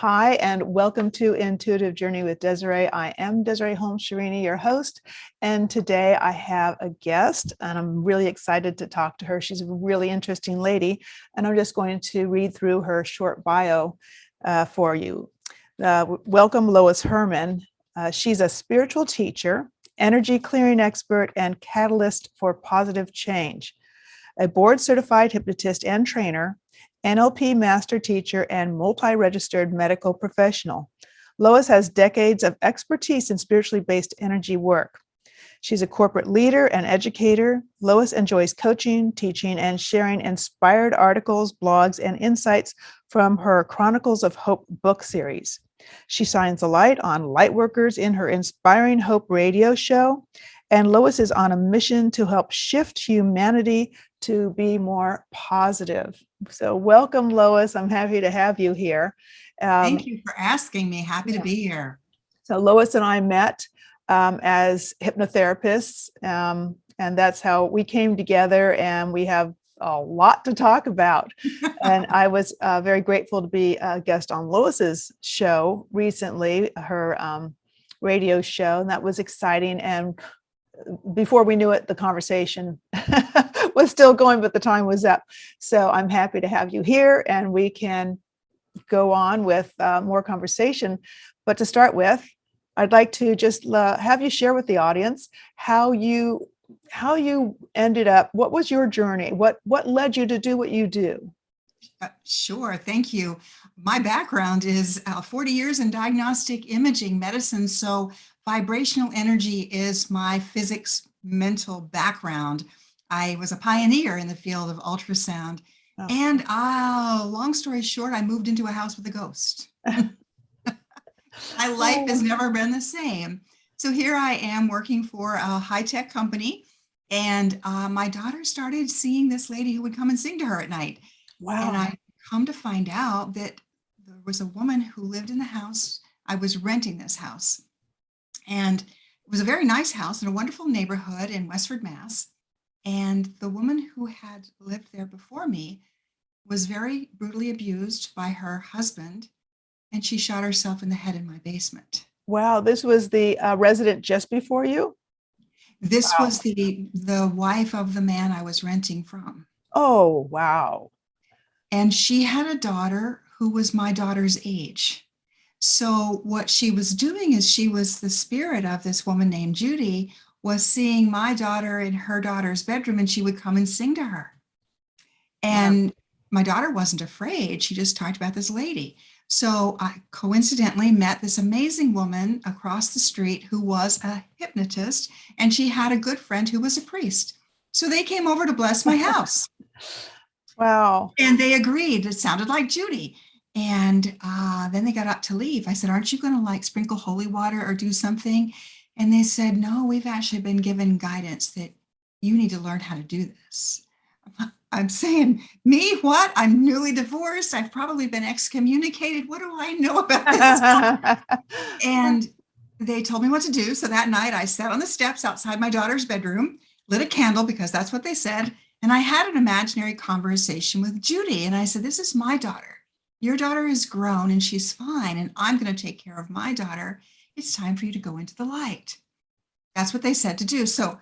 Hi, and welcome to Intuitive Journey with Desiree. I am Desiree Holmes, Scherini, your host. And today I have a guest, and I'm really excited to talk to her. She's a really interesting lady, and I'm just going to read through her short bio for you. Welcome, Lois Hermann. She's a spiritual teacher, energy clearing expert, and catalyst for positive change. A board-certified hypnotist and trainer, NLP master teacher, and multi-registered medical professional. Lois has decades of expertise in spiritually based energy work. She's a corporate leader and educator. Lois enjoys coaching, teaching, and sharing inspired articles, blogs, and insights from her Chronicles of Hope book series. She shines a light on lightworkers in her Inspiring Hope radio show. And Lois is on a mission to help shift humanity to be more positive. So welcome, Lois. I'm happy to have you here. Thank you for asking me. Happy to be here. So Lois and I met as hypnotherapists, and that's how we came together, and we have a lot to talk about. And I was very grateful to be a guest on Lois's show recently, her radio show, and that was exciting. And before we knew it, the conversation was still going, but the time was up. So I'm happy to have you here, and we can go on with more conversation. But to start with, I'd like to just have you share with the audience how you ended up. What was your journey? What led you to do what you do? Sure. Thank you. My background is 40 years in diagnostic imaging medicine. So vibrational energy is my physics mental background. I was a pioneer in the field of ultrasound. Oh. And long story short, I moved into a house with a ghost. My life has never been the same. So here I am working for a high-tech company. And my daughter started seeing this lady who would come and sing to her at night. Wow. And I come to find out that there was a woman who lived in the house. I was renting this house. And it was a very nice house in a wonderful neighborhood in Westford, Mass. And the woman who had lived there before me was very brutally abused by her husband, and she shot herself in the head in my basement. Wow, this was the resident just before you? This was the wife of the man I was renting from. Oh, wow. And she had a daughter who was my daughter's age. So what she was doing is she was the spirit of this woman named Judy, was seeing my daughter in her daughter's bedroom, and she would come and sing to her. And my daughter wasn't afraid. She just talked about this lady. So I coincidentally met this amazing woman across the street who was a hypnotist, and she had a good friend who was a priest. So they came over to bless my house. Wow. And they agreed. It sounded like Judy. And then they got up to leave. I said, aren't you going to sprinkle holy water or do something? And they said, no, we've actually been given guidance that you need to learn how to do this. I'm saying, me, what? I'm newly divorced. I've probably been excommunicated. What do I know about this? And they told me what to do. So that night I sat on the steps outside my daughter's bedroom, lit a candle because that's what they said. And I had an imaginary conversation with Judy. And I said, this is my daughter. Your daughter is grown and she's fine. And I'm going to take care of my daughter. It's time for you to go into the light. That's what they said to do. So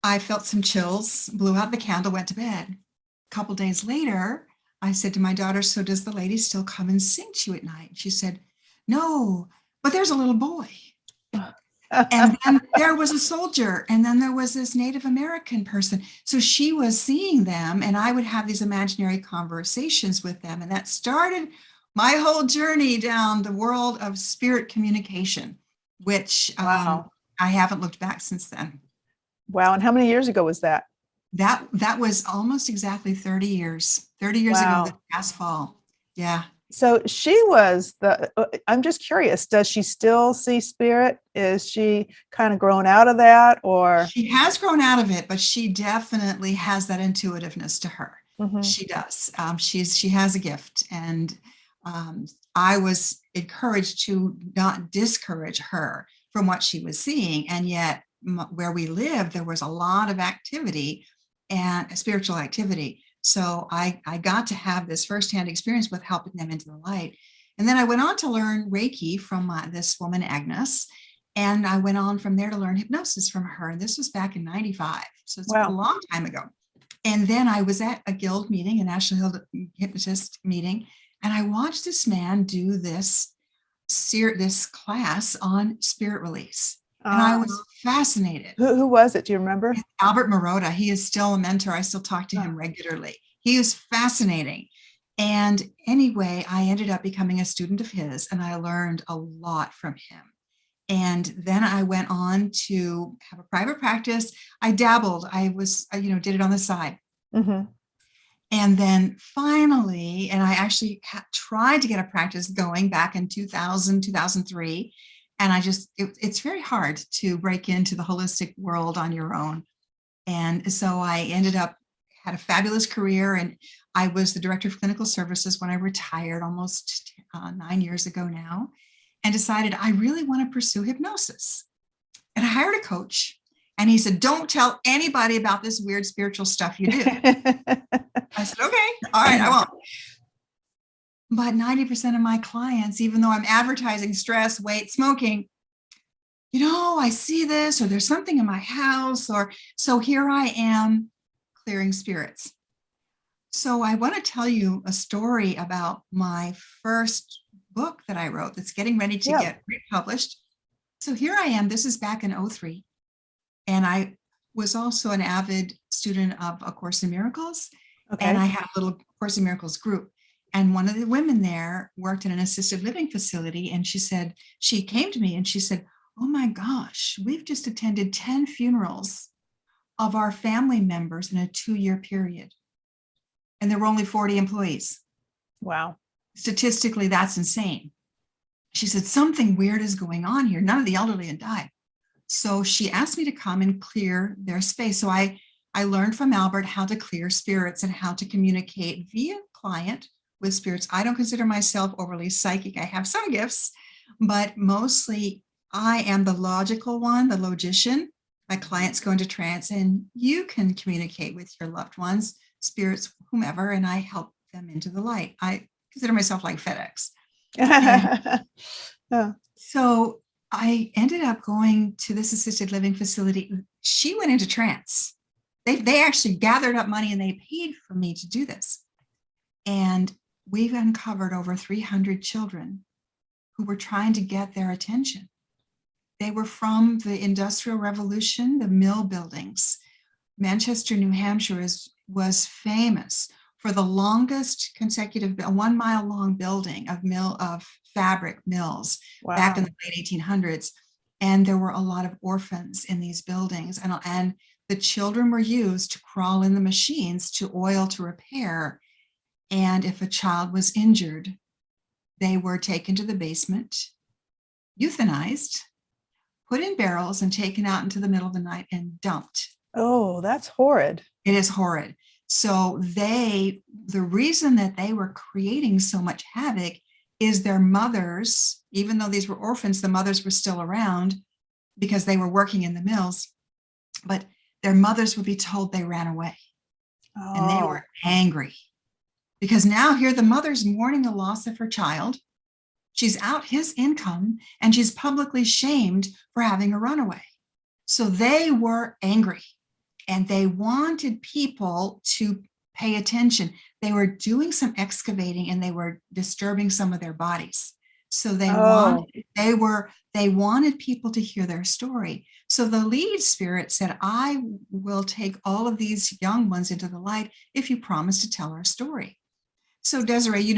I felt some chills, blew out the candle, went to bed. A couple days later, I said to my daughter, so does the lady still come and sing to you at night? She said, no, but there's a little boy. And then there was a soldier, and then there was this Native American person. So she was seeing them, and I would have these imaginary conversations with them. And that started my whole journey down the world of spirit communication, which I haven't looked back since then. Wow. And how many years ago was that? That was almost exactly 30 years. 30 years ago this past fall. Yeah. So she was I'm just curious, does she still see spirit? Is she kind of grown out of that, or? She has grown out of it, but she definitely has that intuitiveness to her. Mm-hmm. She does. She has a gift, and I was encouraged to not discourage her from what she was seeing. And yet where we lived, there was a lot of activity and spiritual activity. So I got to have this firsthand experience with helping them into the light. And then I went on to learn Reiki from this woman, Agnes. And I went on from there to learn hypnosis from her. And this was back in 95. So it's a Wow. long time ago. And then I was at a guild meeting, a National Hypnotist meeting, and I watched this man do this class on spirit release. And I was fascinated. Who was it? Do you remember? It's Albert Marotta. He is still a mentor. I still talk to him regularly. He is fascinating. And anyway, I ended up becoming a student of his, and I learned a lot from him. And then I went on to have a private practice. I dabbled. I was, did it on the side. Mm-hmm. And then finally, and I actually tried to get a practice going back in 2000, 2003. And it's very hard to break into the holistic world on your own. And so I had a fabulous career, and I was the director of clinical services when I retired almost 9 years ago now, and decided I really want to pursue hypnosis. And I hired a coach, and he said, don't tell anybody about this weird spiritual stuff you do. I said, okay, all right, I won't. But 90% of my clients, even though I'm advertising stress, weight, smoking, I see this, or there's something in my house, or so here I am clearing spirits. So I want to tell you a story about my first book that I wrote that's getting ready to get republished. So here I am. This is back in 2003. And I was also an avid student of A Course in Miracles. Okay. And I had a little Course in Miracles group. And one of the women there worked in an assisted living facility. And she came to me and she said, oh my gosh, we've just attended 10 funerals of our family members in a 2-year period. And there were only 40 employees. Wow. Statistically, that's insane. She said, something weird is going on here. None of the elderly had died. So she asked me to come and clear their space. So I learned from Albert how to clear spirits and how to communicate via client with spirits. I don't consider myself overly psychic. I have some gifts, but mostly I am the logical one, the logician. My clients go into trance, and you can communicate with your loved ones, spirits, whomever, and I help them into the light. I consider myself like FedEx. So I ended up going to this assisted living facility. She went into trance. They actually gathered up money and they paid for me to do this. And we've uncovered over 300 children who were trying to get their attention. They were from the Industrial Revolution, the mill buildings. Manchester, New Hampshire was famous for the longest consecutive 1 mile long building of fabric mills. Wow. Back in the late 1800s. And there were a lot of orphans in these buildings. And the children were used to crawl in the machines to oil to repair. And if a child was injured, they were taken to the basement, euthanized, put in barrels, and taken out into the middle of the night and dumped. Oh, that's horrid. It is horrid. So the reason that they were creating so much havoc is their mothers, even though these were orphans, the mothers were still around because they were working in the mills, but their mothers would be told they ran away. Oh. And they were angry because now here the mother's mourning the loss of her child. She's out his income and she's publicly shamed for having a runaway. So they were angry and they wanted people to pay attention. They were doing some excavating and they were disturbing some of their bodies. So they wanted people to hear their story. So the lead spirit said, I will take all of these young ones into the light if you promise to tell our story. So Desiree,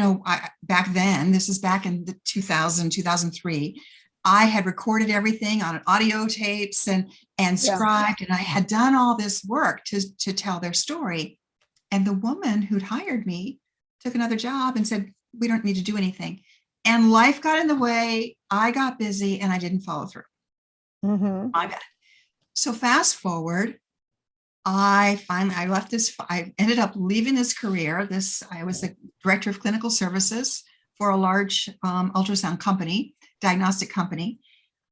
back then, this is back in the 2003, I had recorded everything on audio tapes and scribed, and I had done all this work to tell their story. And the woman who'd hired me took another job and said, we don't need to do anything. And life got in the way. I got busy and I didn't follow through. Mm-hmm. My bad. So fast forward, I ended up leaving this career. I was the director of clinical services for a large ultrasound company, diagnostic company.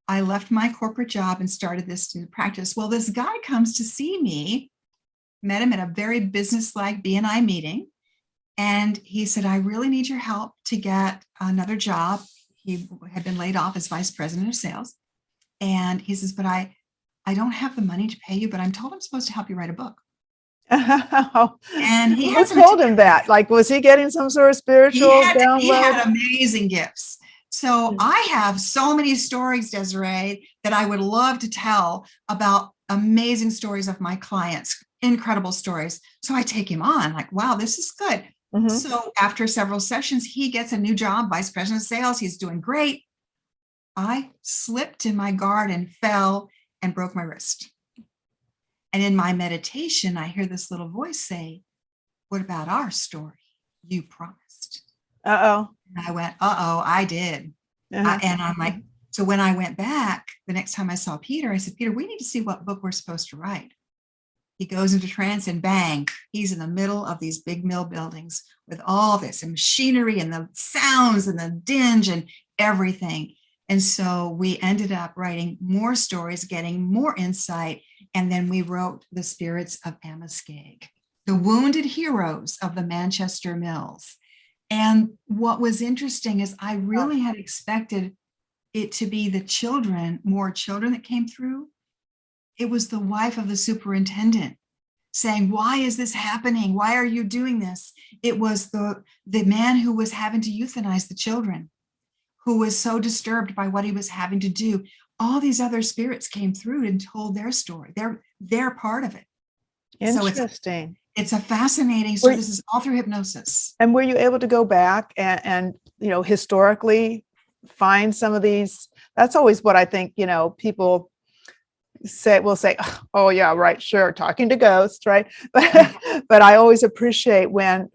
I left my corporate job and started this new practice. Well, this guy comes to see me, met him at a very business-like BNI meeting. And he said, I really need your help to get another job. He had been laid off as vice president of sales. And he says, but I don't have the money to pay you, but I'm told I'm supposed to help you write a book. And he Who had some, told him that? Like, was he getting some sort of spiritual download? he had amazing gifts. So I have so many stories, Desiree, that I would love to tell about amazing stories of my clients, incredible stories. So I take him on like, wow, this is good. Mhm. So after several sessions, he gets a new job, vice president of sales. He's doing great. I slipped in my garden, fell, and broke my wrist. And in my meditation, I hear this little voice say, what about our story? You promised. Uh-oh. And I went, uh-oh, I did. Uh-huh. And I'm like, so when I went back, the next time I saw Peter, I said, Peter, we need to see what book we're supposed to write. He goes into trance and bang, he's in the middle of these big mill buildings with all this and machinery and the sounds and the dinge and everything. And so we ended up writing more stories, getting more insight. And then we wrote The Spirits of Amoskeag, the wounded heroes of the Manchester Mills. And what was interesting is I really had expected it to be the children, more children that came through. It was the wife of the superintendent saying, why is this happening? Why are you doing this? It was the man who was having to euthanize the children, who was so disturbed by what he was having to do. All these other spirits came through and told their story. They're part of it. Interesting. So it's a fascinating story. This is all through hypnosis. And were you able to go back and historically find some of these? That's always what I think, people will say, oh yeah, right, sure, talking to ghosts, right? But I always appreciate when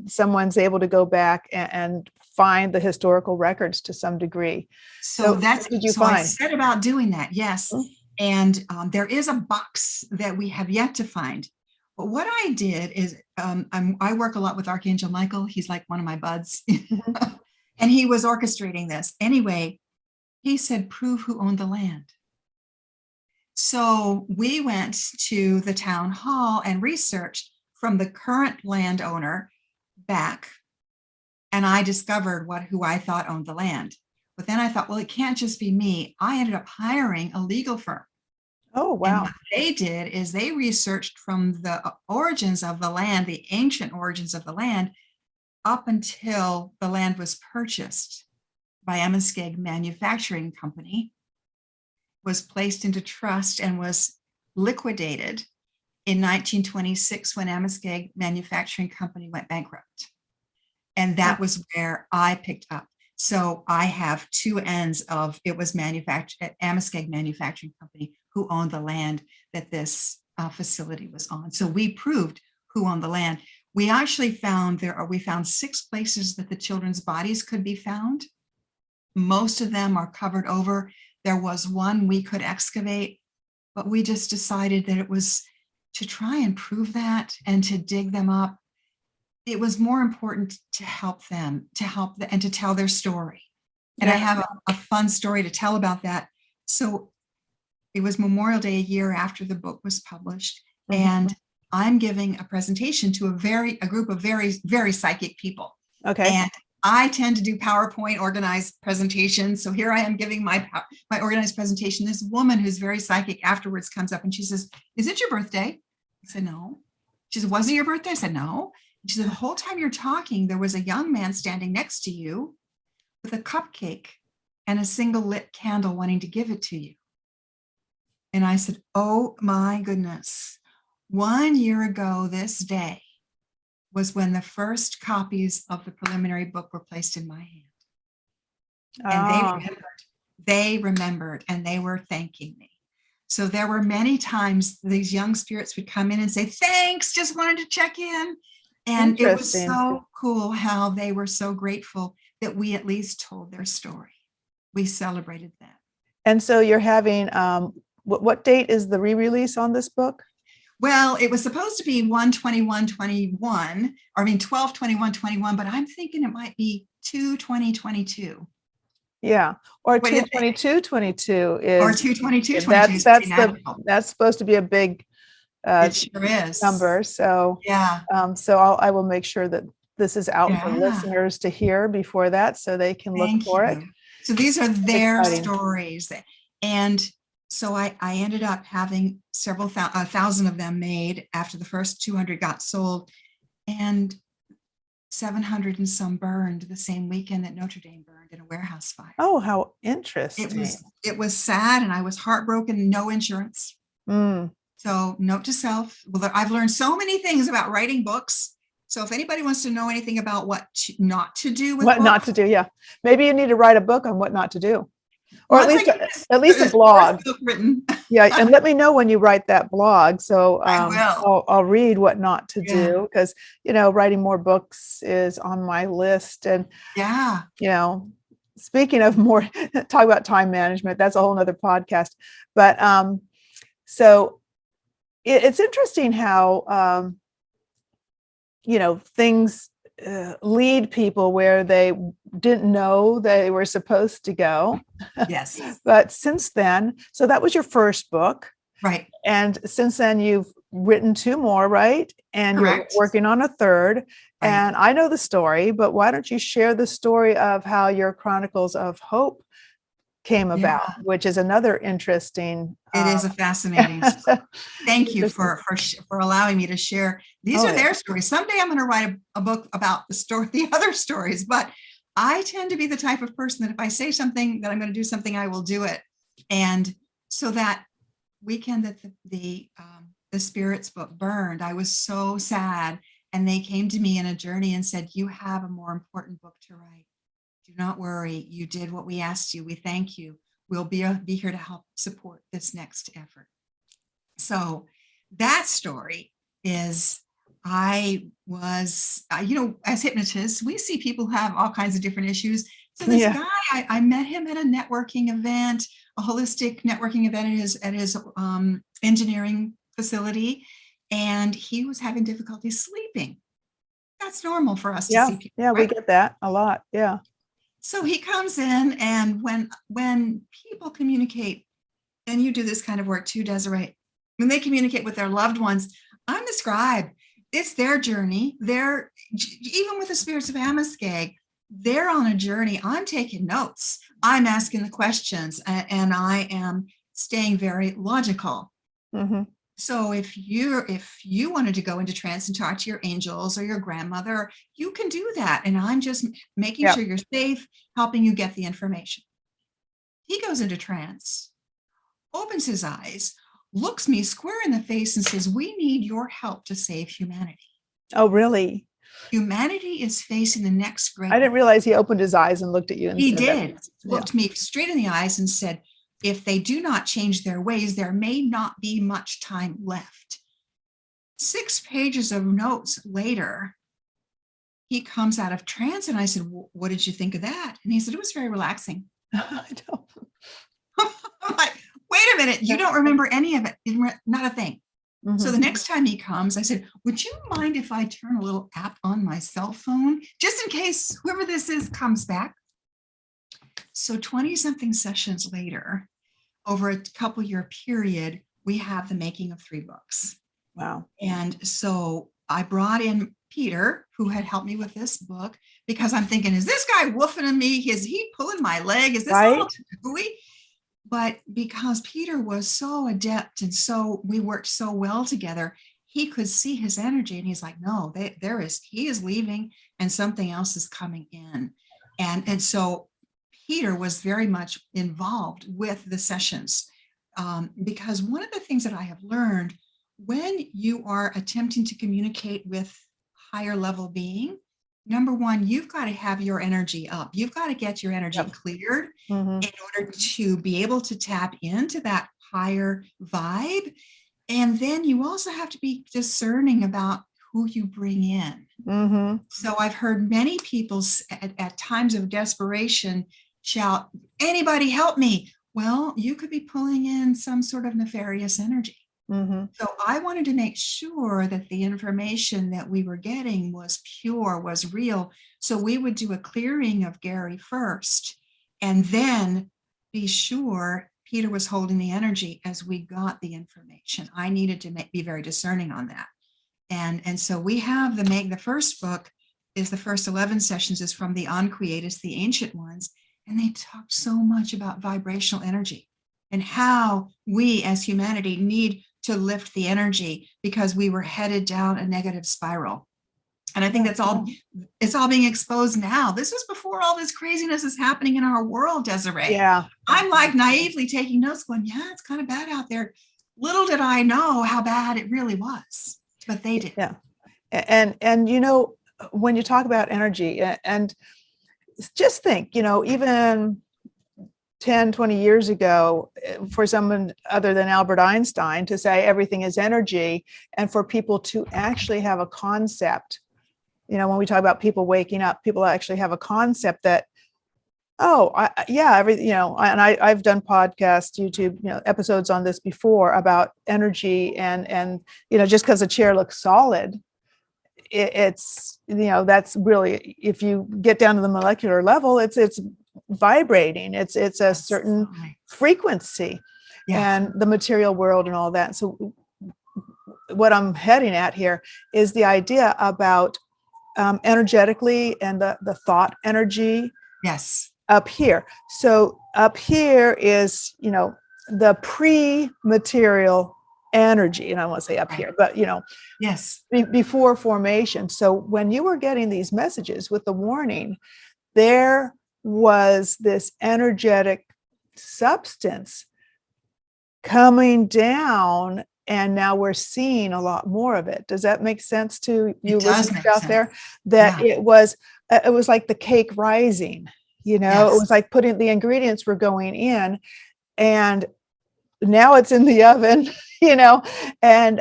someone's able to go back and find the historical records to some degree. So that's what did you so find? I said about doing that, yes. Mm-hmm. And there is a box that we have yet to find. But what I did is I work a lot with Archangel Michael. He's like one of my buds. Mm-hmm. And he was orchestrating this. Anyway, he said, prove who owned the land. So we went to the town hall and researched from the current landowner back. And I discovered who I thought owned the land. But then I thought, well, it can't just be me. I ended up hiring a legal firm. Oh, wow. And what they did is they researched from the origins of the land, the ancient origins of the land, up until the land was purchased by Amoskeag Manufacturing Company, was placed into trust and was liquidated in 1926 when Amoskeag Manufacturing Company went bankrupt. And that was where I picked up. So I have two ends of it was manufactured at Amoskeag Manufacturing Company who owned the land that this facility was on. So we proved who owned the land. We actually found we found 6 places that the children's bodies could be found. Most of them are covered over. There was one we could excavate, but we just decided that it was to try and prove that and to dig them up. It was more important to help them, and to tell their story. And I have a fun story to tell about that. So it was Memorial Day, a year after the book was published. Mm-hmm. And I'm giving a presentation to a group of very, very psychic people. Okay. And I tend to do PowerPoint organized presentations. So here I am giving my organized presentation. This woman who's very psychic afterwards comes up and she says, is it your birthday? I said, no. She said, was it your birthday? I said, no. She said, the whole time you're talking, there was a young man standing next to you with a cupcake and a single lit candle wanting to give it to you. And I said, oh my goodness. 1 year ago this day was when the first copies of the preliminary book were placed in my hand. And they remembered and they were thanking me. So there were many times these young spirits would come in and say, thanks, just wanted to check in. And it was so cool how they were so grateful that we at least told their story. We celebrated that. And so you're having, what date is the re-release on this book? Well, it was supposed to be 12/21/21, but I'm thinking it might be 2/20/22. Yeah, or 2/22/22 is, or 2/22/22. That's supposed to be a big it sure is number. So yeah. So I will make sure that this is out for Yeah. listeners to hear before that, so they can look Thank for it. you. So these are their exciting. stories. And so I ended up having several thousand of them made after the first 200 got sold, and 700 and some burned the same weekend that Notre Dame burned in a warehouse fire. Oh, how interesting. It was sad, and I was heartbroken. No insurance. Mm. So note to self. Well, I've learned so many things about writing books. So if anybody wants to know anything about what not to do with What books, not to do, yeah. Maybe you need to write a book on what not to do. Or once I get at least a this blog. book written. Yeah, and let me know when you write that blog. So I will. I'll read what not to Yeah. do, because writing more books is on my list. And Yeah. speaking of more, talk about time management. That's a whole nother podcast. But so it's interesting how things lead people where they didn't know they were supposed to go. Yes. But since then, so that was your first book. Right. And since then, you've written 2 more, right? And Correct. you're working on a third. Right. And I know the story, but why don't you share the story of how your Chronicles of Hope came about, which is another interesting. It is a fascinating story. Thank you for allowing me to share. These are their stories. Someday I'm going to write a book about the other stories, but I tend to be the type of person that if I say something that I'm going to do something, I will do it. And so that weekend that the Spirits book burned, I was so sad. And they came to me in a journey and said, "You have a more important book to write. Do not worry. You did what we asked you. We thank you. We'll be here to help support this next effort." So that story is, I was, as hypnotists, we see people have all kinds of different issues. So this guy, I met him at a networking event, a holistic networking event at his engineering facility, and he was having difficulty sleeping. That's normal for us to see people. Yeah, right? We get that a lot. Yeah. So he comes in, and when people communicate, and you do this kind of work too, Desiree, when they communicate with their loved ones, I'm the scribe. It's their journey. Even with the spirits of Amoskeag, they're on a journey. I'm taking notes. I'm asking the questions, and I am staying very logical. Mm-hmm. So if you wanted to go into trance and talk to your angels or your grandmother, you can do that. And I'm just making sure you're safe, helping you get the information. He goes into trance, opens his eyes, looks me square in the face and says, "We need your help to save humanity." Oh, really? Humanity is facing the next great. I didn't realize he opened his eyes and looked at you. And he did. Looked me straight in the eyes and said, "If they do not change their ways, there may not be much time left." 6 pages of notes later, he comes out of trance, and I said, "What did you think of that?" And he said, "It was very relaxing." I don't. I'm like, "Wait a minute, you don't remember any of it?" Not a thing. Mm-hmm. So the next time he comes, I said, "Would you mind if I turn a little app on my cell phone, just in case whoever this is comes back?" So 20-something sessions later, over a couple year period, we have the making of 3 books. Wow. And so I brought in Peter, who had helped me with this book, because I'm thinking, is this guy woofing at me? Is he pulling my leg? Is this all gooey? But because Peter was so adept and we worked so well together, he could see his energy, and he's like, "No, he is leaving and something else is coming in." And so Peter was very much involved with the sessions, because one of the things that I have learned, when you are attempting to communicate with higher level being, number one, you've got to have your energy up. You've got to get your energy cleared in order to be able to tap into that higher vibe. And then you also have to be discerning about who you bring in. Mm-hmm. So I've heard many people at times of desperation shout, "Anybody help me." Well, you could be pulling in some sort of nefarious energy. Mm-hmm. So I wanted to make sure that the information that we were getting was pure, was real. So we would do a clearing of Gary first, and then be sure Peter was holding the energy as we got the information. I needed to be very discerning on that. And so we have the first book is the first 11 sessions is from the Uncreatus, the ancient ones. And they talked so much about vibrational energy and how we as humanity need to lift the energy because we were headed down a negative spiral. And I think it's all being exposed now. This was before all this craziness is happening in our world, Desiree. Yeah. I'm like naively taking notes going, yeah, it's kind of bad out there. Little did I know how bad it really was, but they did. Yeah. And when you talk about energy and just think, even 10, 20 years ago, for someone other than Albert Einstein to say everything is energy, and for people to actually have a concept, when we talk about people waking up, people actually have a concept that, everything, and I've done podcast, YouTube, episodes on this before about energy and just because a chair looks solid, it's that's really, if you get down to the molecular level, it's vibrating, it's a certain frequency, and the material world and all that. So what I'm heading at here is the idea about energetically and the thought energy up here. So up here is the pre-material energy, and I want to say up here, but before formation. So when you were getting these messages with the warning, there was this energetic substance coming down, and now we're seeing a lot more of it. Does that make sense to you listeners out there? That it was like the cake rising, it was like putting the ingredients were going in, and now it's in the oven, and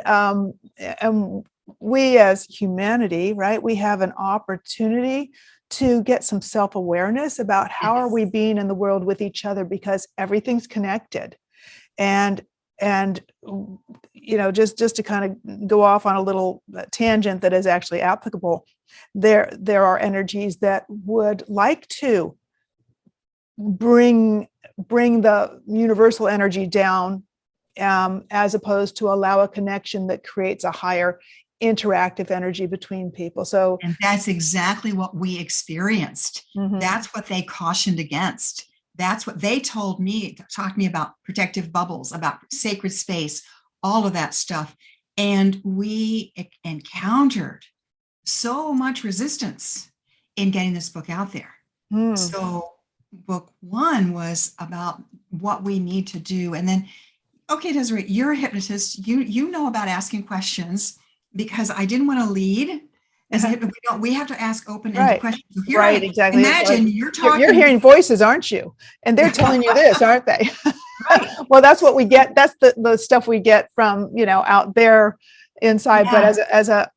we as humanity, right, we have an opportunity to get some self-awareness about how are we being in the world with each other, because everything's connected. And just to kind of go off on a little tangent that is actually applicable, there are energies that would like to bring the universal energy down, as opposed to allow a connection that creates a higher interactive energy between people. So, and that's exactly what we experienced. That's what they cautioned against. That's what they talked to me about protective bubbles, about sacred space, all of that stuff. And we encountered so much resistance in getting this book out there. So book one was about what we need to do. And then, okay, Desiree, you're a hypnotist. You know about asking questions, because I didn't want to lead. As a hypnotist, we have to ask open-ended questions. So exactly. Imagine you're talking. You're hearing voices, aren't you? And they're telling you this, aren't they? Well, that's what we get. That's the stuff we get from, out there inside. But as a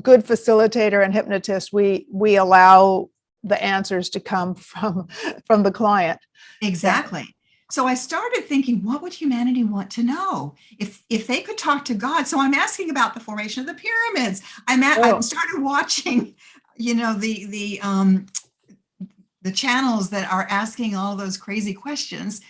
good facilitator and hypnotist, we allow the answers to come from the client. Exactly. So I started thinking, what would humanity want to know if they could talk to God? So I'm asking about the formation of the pyramids. I started watching, the channels that are asking all those crazy questions.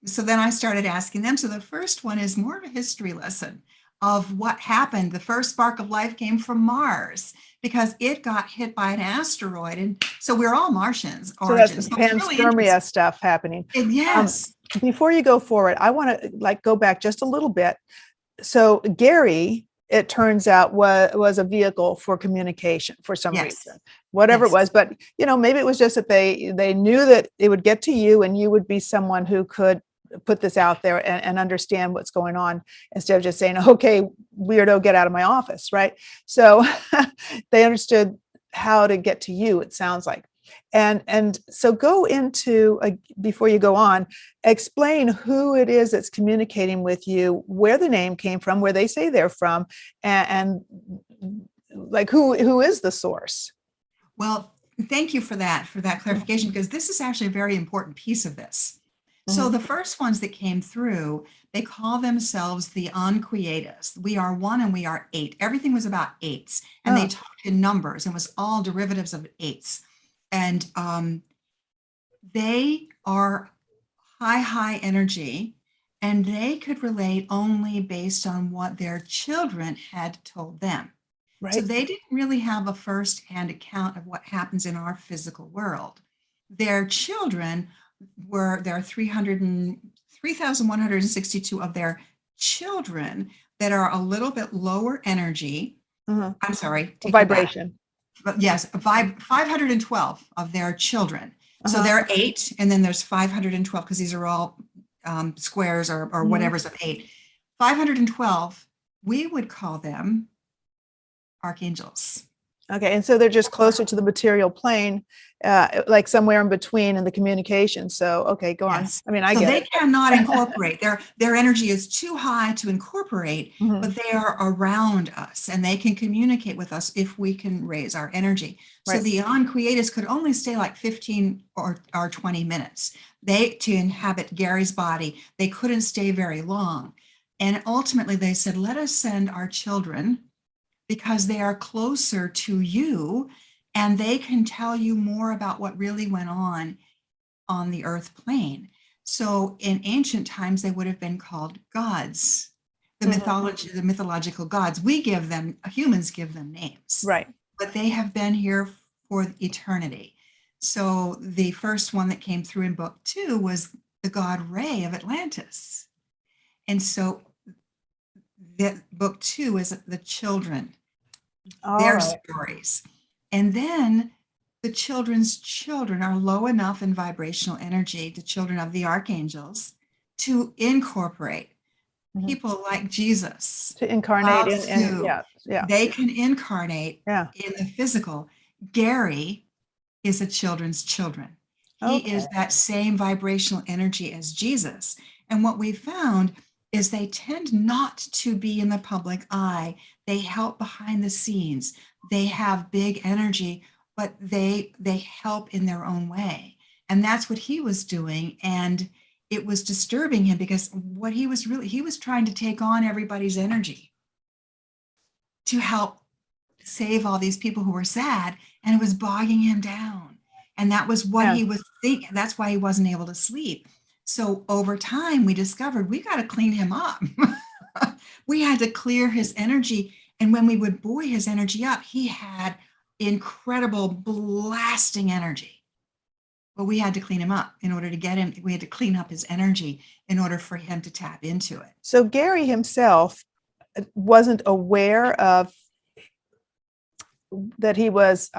So then I started asking them. So the first one is more of a history lesson of what happened. The first spark of life came from Mars, because it got hit by an asteroid. And so we're all Martians. So that's the panspermia stuff happening. Yes. Before you go forward, I want to go back just a little bit. So Gary, it turns out, was a vehicle for communication for some reason, whatever it was. But, maybe it was just that they knew that it would get to you, and you would be someone who could put this out there and understand what's going on, instead of just saying, okay, weirdo, get out of my office, right? So they understood how to get to you, it sounds like. And so go into, before you go on, explain who it is that's communicating with you, where the name came from, where they say they're from, and like who is the source. Well, thank you for that clarification, because this is actually a very important piece of this. So the first ones that came through, they call themselves the Uncreatus. We are one and we are eight. Everything was about eights, and they talked in numbers, and was all derivatives of eights. And they are high energy, and they could relate only based on what their children had told them. So Right. they didn't really have a first-hand account of what happens in our physical world. Their children there are 3,162 of their children that are a little bit lower energy. Mhm. I'm sorry, take that back. Vibration. But yes, 512 of their children. So Uh-huh. there are 8, and then there's 512 because these are all squares or Mhm. whatever's of 8. 512, we would call them archangels. Okay, and so they're just closer to the material plane, like somewhere in between in the communication. So, okay, go on. Yes. I mean, I So get they it. cannot incorporate. Their energy is too high to incorporate, Mhm. but they are around us and they can communicate with us if we can raise our energy. So Right. the Creators could only stay like 15 or 20 minutes. To inhabit Gary's body, they couldn't stay very long. And ultimately they said, let us send our children because they are closer to you and they can tell you more about what really went on the earth plane. So in ancient times, they would have been called gods, Mhm. the mythological gods. Humans give them names, Right. but they have been here for eternity. So the first one that came through in book 2 was the god Ray of Atlantis. And so that book 2 is the children, All their right. stories. And then the children's children are low enough in vibrational energy, the children of the archangels, to incorporate Mhm. people like Jesus, To incarnate Lao in, Tzu. yeah, yeah, They can incarnate yeah. in the physical. Gary is a children's children. He Okay. is that same vibrational energy as Jesus. And what we found is they tend not to be in the public eye. They help behind the scenes. They have big energy, but they help in their own way. And that's what he was doing. And it was disturbing him because what he was trying to take on everybody's energy to help save all these people who were sad, and it was bogging him down. And that was what Yeah. he was thinking. That's why he wasn't able to sleep. So over time, we discovered we got to clean him up. We had to clear his energy. And when we would buoy his energy up, he had incredible blasting energy. But we had to clean him up in order to get him. We had to clean up his energy in order for him to tap into it. So Gary himself wasn't aware of that he was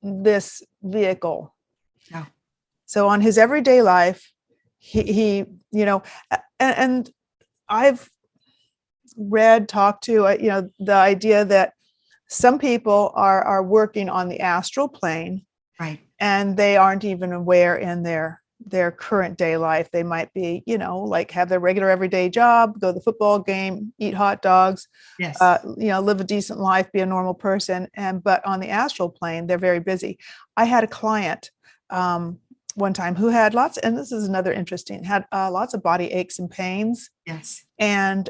this vehicle. No. So on his everyday life, he and I've read, talked to, the idea that some people are working on the astral plane Right. and they aren't even aware in their current day life. They might be, like have their regular everyday job, go to the football game, eat hot dogs, Yes. live a decent life, be a normal person. But on the astral plane, they're very busy. I had a client one time who had lots, and this is another interesting, had lots of body aches and pains. Yes. And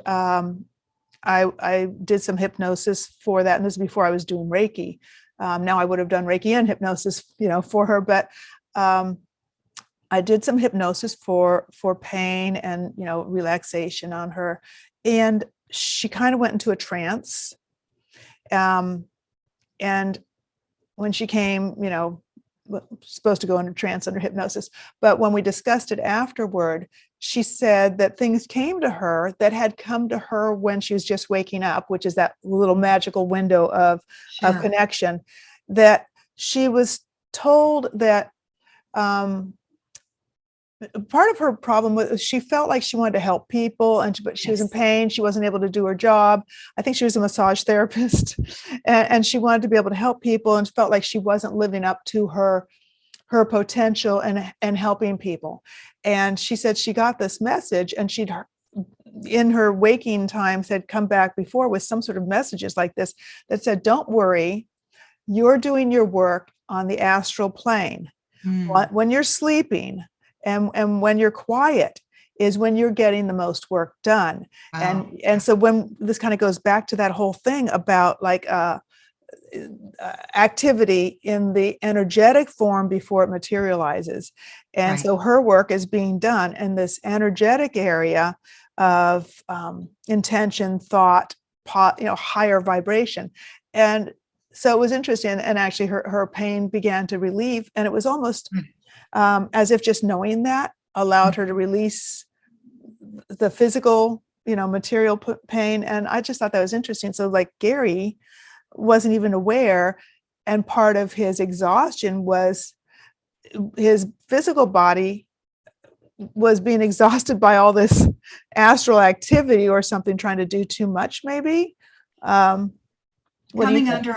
I did some hypnosis for that. And this is before I was doing Reiki. Now I would have done Reiki and hypnosis, for her, but I did some hypnosis for pain and, relaxation on her. And she kind of went into a trance. And when she came, supposed to go into trance under hypnosis. But when we discussed it afterward, she said that things came to her that had come to her when she was just waking up, which is that little magical window of Sure. connection, that she was told that part of her problem was she felt like she wanted to help people, but she was in Yes. pain. She wasn't able to do her job. I think she was a massage therapist, and she wanted to be able to help people and felt like she wasn't living up to her potential and helping people. And she said she got this message, and she'd in her waking times had come back before with some sort of messages like this that said, don't worry, you're doing your work on the astral plane. When you're sleeping and when you're quiet is when you're getting the most work done. Wow. And so when this kind of goes back to that whole thing about like activity in the energetic form before it materializes. And Right. so her work is being done in this energetic area of intention, thought, higher vibration. and so it was interesting. And actually her pain began to relieve. And it was almost as if just knowing that allowed her to release the physical, material pain. And I just thought that was interesting. So like Gary wasn't even aware. And part of his exhaustion was his physical body was being exhausted by all this astral activity or something, trying to do too much, maybe. Coming under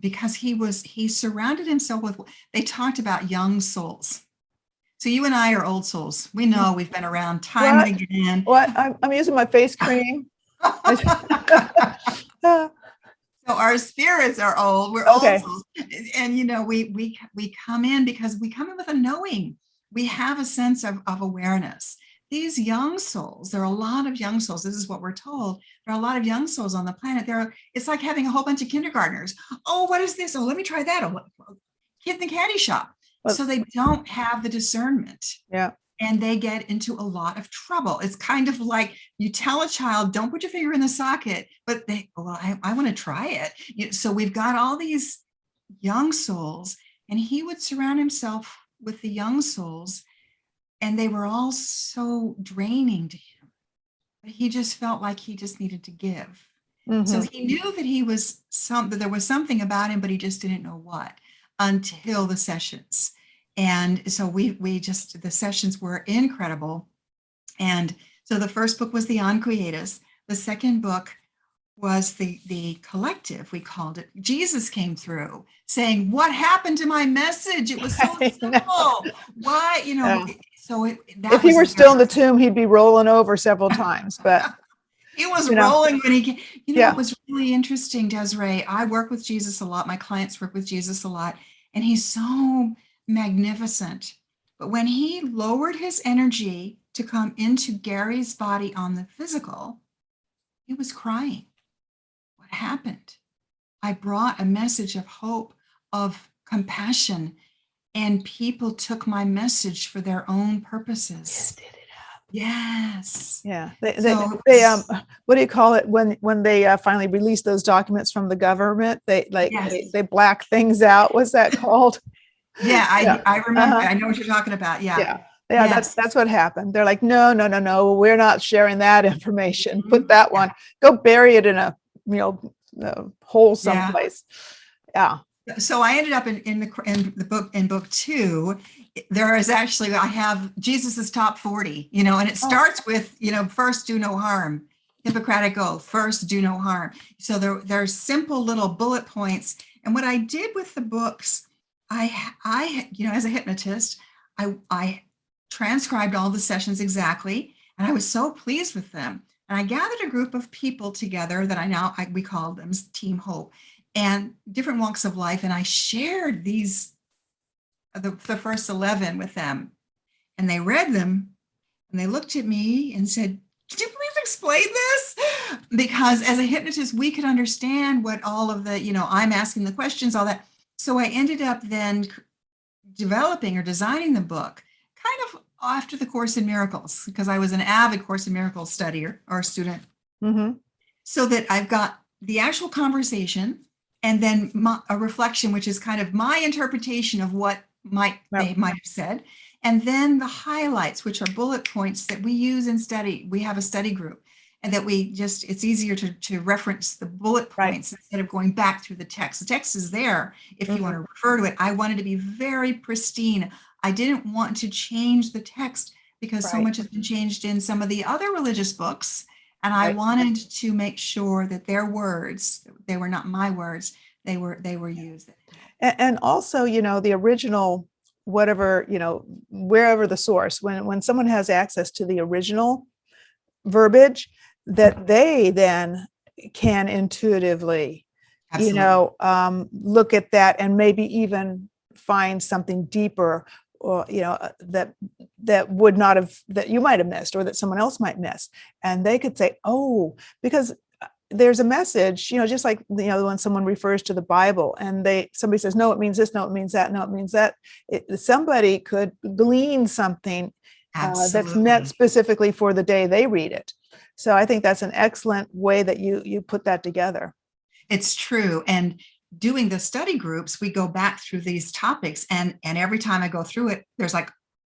because he surrounded himself with, they talked about young souls. So you and I are old souls. We know, we've been around time and again. What? I'm using my face cream. So our spirits are old. We're okay. old souls. And we come in because we come in with a knowing. We have a sense of awareness. These young souls, there are a lot of young souls. This is what we're told. There are a lot of young souls on the planet. It's like having a whole bunch of kindergartners. Oh, what is this? Oh, let me try that. Oh, kid in the candy shop. Well, so they don't have the discernment. Yeah. And they get into a lot of trouble. It's kind of like you tell a child, don't put your finger in the socket, but I want to try it. So we've got all these young souls, and he would surround himself with the young souls, and they were all so draining to him. But he just felt like he just needed to give. Mm-hmm. So he knew that that there was something about him, but he just didn't know what until the sessions. And so the sessions were incredible. And so the first book was the Uncreatus. The second book was the collective, we called it. Jesus came through saying, what happened to my message? It was so simple. Why, Yeah. So if he were still in the tomb, he'd be rolling over several times, but he was rolling when he came. It was really interesting, Desiree. I work with Jesus a lot. My clients work with Jesus a lot, and he's so magnificent. But when he lowered his energy to come into Gary's body on the physical, he was crying. What happened? I brought a message of hope, of compassion, and people took my message for their own purposes. Yes. Yeah. They what do you call it when they finally released those documents from the government? They black things out. What's that called? Yeah, I remember. I know what you're talking about. Yeah. Yes. That's what happened. They're like, no, we're not sharing that information. Mm-hmm. Put that one. Go bury it in a hole someplace. Yeah. So I ended up in book 2. There is actually, I have Jesus's top 40, and it starts with, first do no harm, Hippocratic oath, first do no harm. So there's simple little bullet points. And what I did with the books, I as a hypnotist, I transcribed all the sessions exactly, and I was so pleased with them. And I gathered a group of people together that we called them Team Hope, and different walks of life. And I shared the first 11 with them, and they read them, and they looked at me and said, "Could you please explain this?" Because as a hypnotist, we could understand what all of the, I'm asking the questions, all that. So I ended up then developing or designing the book kind of after the Course in Miracles, because I was an avid Course in Miracles studier or student. Mm-hmm. So that I've got the actual conversation, and then a reflection, which is kind of my interpretation of what they might have said. And then the highlights, which are bullet points that we use in study. We have a study group, and that it's easier to reference the bullet points instead of going back through the text. The text is there if you want to refer to it. I wanted to be very pristine. I didn't want to change the text because so much has been changed in some of the other religious books. And I wanted to make sure that their words, they were not my words, they were used. And also, the original, whatever, wherever the source, when someone has access to the original verbiage, that they then can intuitively, look at that and maybe even find something deeper, or that would not have, that you might have missed, or that someone else might miss, and they could say, oh, because there's a message, just like when someone refers to the Bible and somebody says, no, it means this, no, it means that, no, it means that. Somebody could glean something that's meant specifically for the day they read it. So I think that's an excellent way that you put that together. It's true. And doing the study groups, we go back through these topics, and every time I go through it, there's like,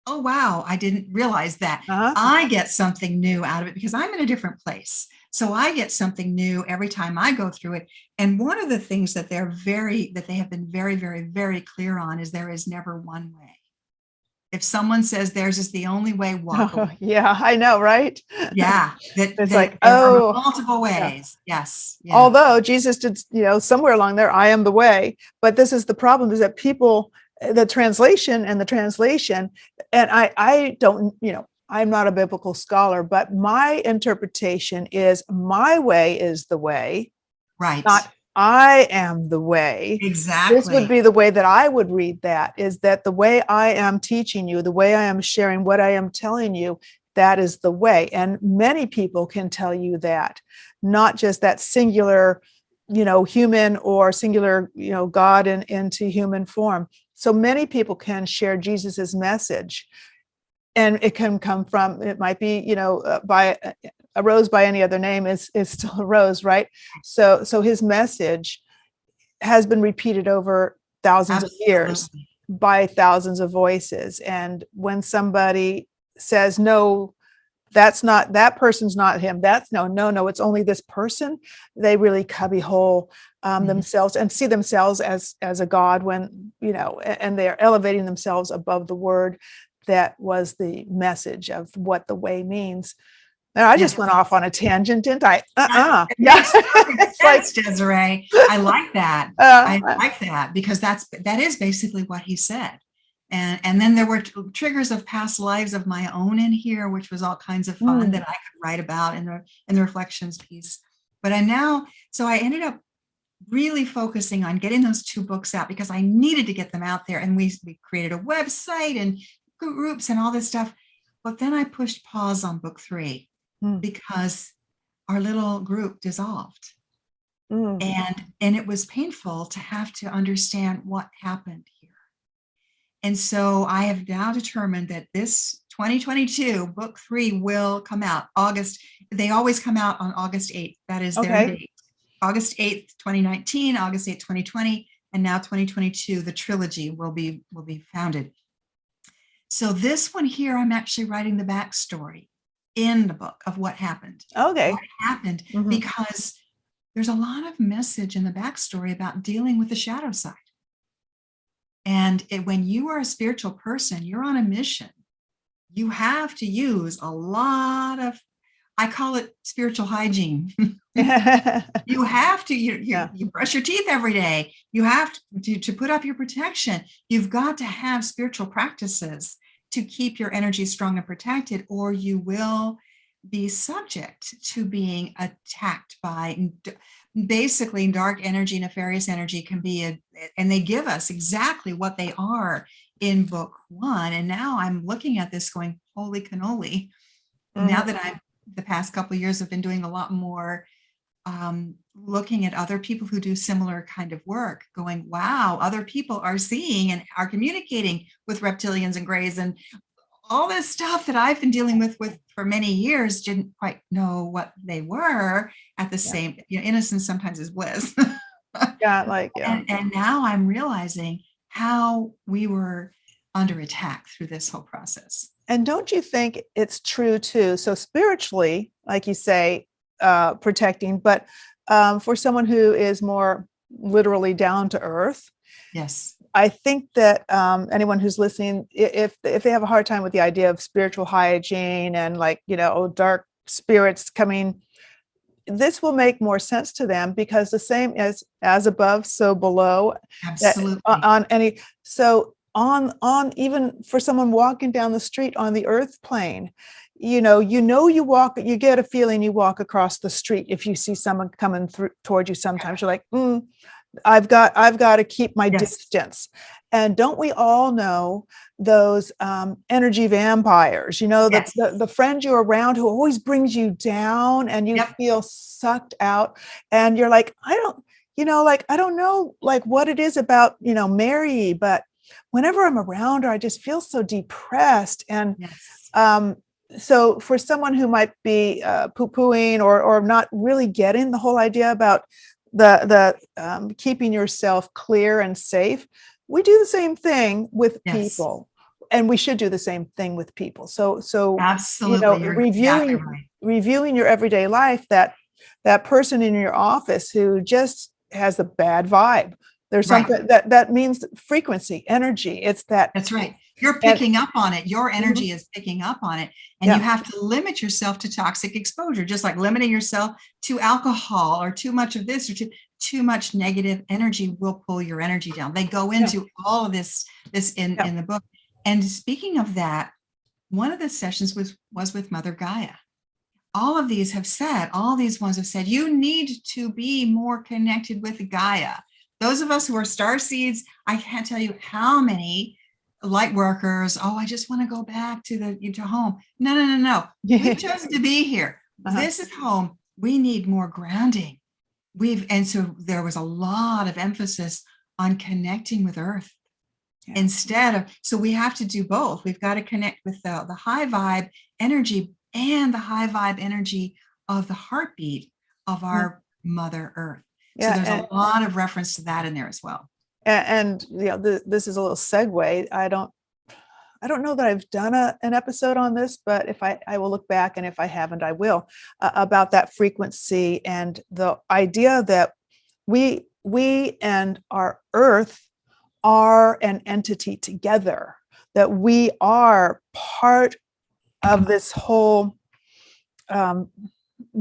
oh wow, I didn't realize that. Uh-huh. I get something new out of it because I'm in a different place. So I get something new every time I go through it. And one of the things that they have been very, very, very clear on is there is never one way. If someone says theirs is the only way, walk away. Yeah, I know, right? Yeah, that It's that like, there are oh, multiple yeah. ways. Yes. Yeah. Although Jesus did, somewhere along there, I am the way. But this is the problem, is that people, the translation, and I don't, I'm not a biblical scholar, but my interpretation is my way is the way, Right. not I am the way. This would Exactly. be the way that I would read that, is that the way I am teaching you, the way I am sharing what I am telling you, that is the way. And many people can tell you that, not just that singular, human, or singular, God into human form. So many people can share Jesus's message, and it can come from, it might be, by a rose by any other name is still a rose, right? So his message has been repeated over thousands of years Absolutely. by thousands of voices. And when somebody says, no, that person's not him, that's no, it's only this person, they really cubbyhole themselves and see themselves as a God, when, and they're elevating themselves above the word that was the message of what the way means. And I just Yes. went off on a tangent, didn't I? It Yeah. makes perfect sense, Desiree. I like that. I like that because that is basically what he said. And then there were triggers of past lives of my own in here, which was all kinds of fun that I could write about in the reflections piece. But so I ended up really focusing on getting those 2 books out because I needed to get them out there. And we created a website and groups and all this stuff. But then I pushed pause on book 3 because our little group dissolved. And it was painful to have to understand what happened here. And so I have now determined that this 2022 book 3 will come out August. They always come out on August 8th. That is their date. August 8th, 2019, August 8th, 2020, and now 2022, the trilogy will be founded. So this one here, I'm actually writing the backstory in the book of what happened. Okay. What happened, because there's a lot of message in the backstory about dealing with the shadow side. And when you are a spiritual person, you're on a mission. You have to use a lot of, I call it spiritual hygiene. You have to, you brush your teeth every day. You have to put up your protection. You've got to have spiritual practices to keep your energy strong and protected, or you will be subject to being attacked by, basically, dark energy, nefarious energy can be, and they give us exactly what they are in book 1. And now I'm looking at this going, holy cannoli. Now that the past couple of years have been doing a lot more looking at other people who do similar kind of work, going, wow, other people are seeing and are communicating with reptilians and grays and all this stuff that I've been dealing with for many years, didn't quite know what they were at the same, innocence sometimes is bliss. And now I'm realizing how we were under attack through this whole process. And don't you think it's true too? So spiritually, like you say, protecting, but for someone who is more literally down to earth, yes, I think that anyone who's listening, if they have a hard time with the idea of spiritual hygiene and dark spirits coming, this will make more sense to them, because the same as above, so below. Absolutely. On even for someone walking down the street on the earth plane, you get a feeling, you walk across the street, if you see someone coming through toward you, sometimes you're like, I've got to keep my distance. And don't we all know those energy vampires, the friend you're around who always brings you down and you feel sucked out, and you're like, I don't know what it is about, Mary, but whenever I'm around her, I just feel so depressed. And so for someone who might be poo-pooing or not really getting the whole idea about keeping yourself clear and safe, we do the same thing with Yes, people, and we should do the same thing with people. So absolutely. You're exactly right. reviewing your everyday life, that person in your office who just has a bad vibe, there's Right. something that means frequency, energy. It's that. That's right. You're And picking up on it. Your Mhm. energy is picking up on it. And you Yeah, have to limit yourself to toxic exposure, just like limiting yourself to alcohol or too much of this or too much negative energy will pull your energy down. They go yeah, into all of this yeah. in the book. And speaking of that, one of the sessions was with Mother Gaia. All of these have said, all these ones have said, you need to be more connected with Gaia. Those of us who are star seeds, I can't tell you how many light workers, oh, I just want to go back to home. No. We've chosen to be here. Uh-huh. This is home. We need more grounding. And so there was a lot of emphasis on connecting with Earth. Yeah. So we have to do both. We've got to connect with the high vibe energy and the high vibe energy of the heartbeat of our Mother Earth. So there's a lot of reference to that in there as well. And this is a little segue. I don't know that I've done an episode on this, but if I will look back, and if I haven't, I will, about that frequency and the idea that we and our Earth are an entity together, that we are part of this whole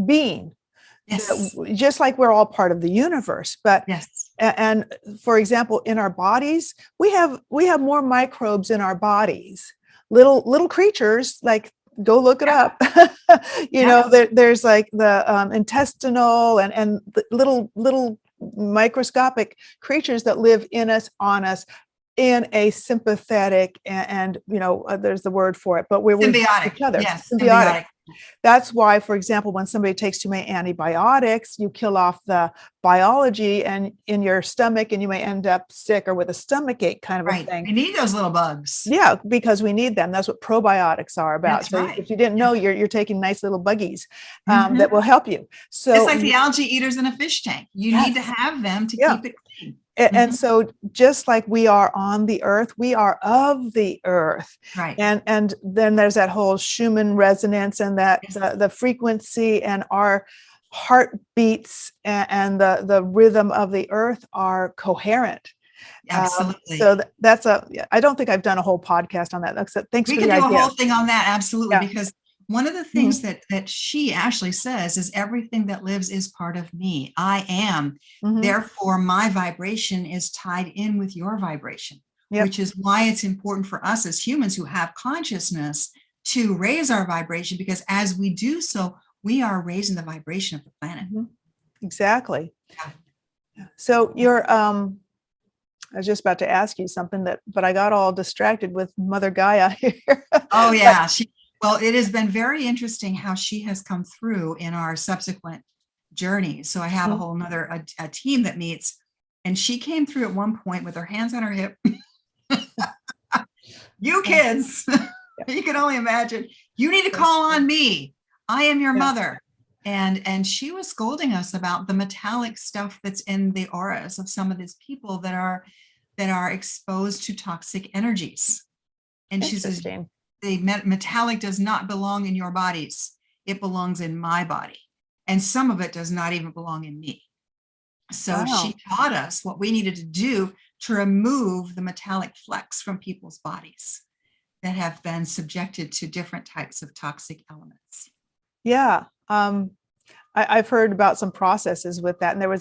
being. Yes. Just like we're all part of the universe, but yes. And for example, in our bodies, we have more microbes in our bodies, little creatures, like, go look it up. There's like the intestinal and the little microscopic creatures that live in us, on us, in a sympathetic and there's the word for it, but we're with each other. Yes, symbiotic. That's why, for example, when somebody takes too many antibiotics, you kill off the biology and in your stomach, and you may end up sick or with a stomach ache, kind of a thing. We need those little bugs. Yeah, because we need them. That's what probiotics are about. That's so right. If you didn't know, you're taking nice little buggies that will help you. So it's like the algae eaters in a fish tank. You need to have them to keep it clean. And so just like we are on the Earth, we are of the Earth. Right. And then there's that whole Schumann resonance, and that the frequency and our heartbeats and the rhythm of the Earth are coherent. Absolutely. So I don't think I've done a whole podcast on that. Thanks for the idea. We can do a whole thing on that. Absolutely. Because one of the things that she actually says is everything that lives is part of me. I am. Therefore, my vibration is tied in with your vibration, which is why it's important for us as humans who have consciousness to raise our vibration, because as we do so, we are raising the vibration of the planet. Exactly. Yeah. So I was just about to ask you something but I got all distracted with Mother Gaia here. Oh, yeah. Well, it has been very interesting how she has come through in our subsequent journeys. So I have a whole nother a team that meets, and she came through at one point with her hands on her hip. You kids, you can only imagine. You need to call on me. I am your mother. And she was scolding us about the metallic stuff that's in the auras of some of these people that are exposed to toxic energies. And she says, the metallic does not belong in your bodies. It belongs in my body. And some of it does not even belong in me. So she taught us what we needed to do to remove the metallic flecks from people's bodies that have been subjected to different types of toxic elements. Yeah. I've heard about some processes with that. And there was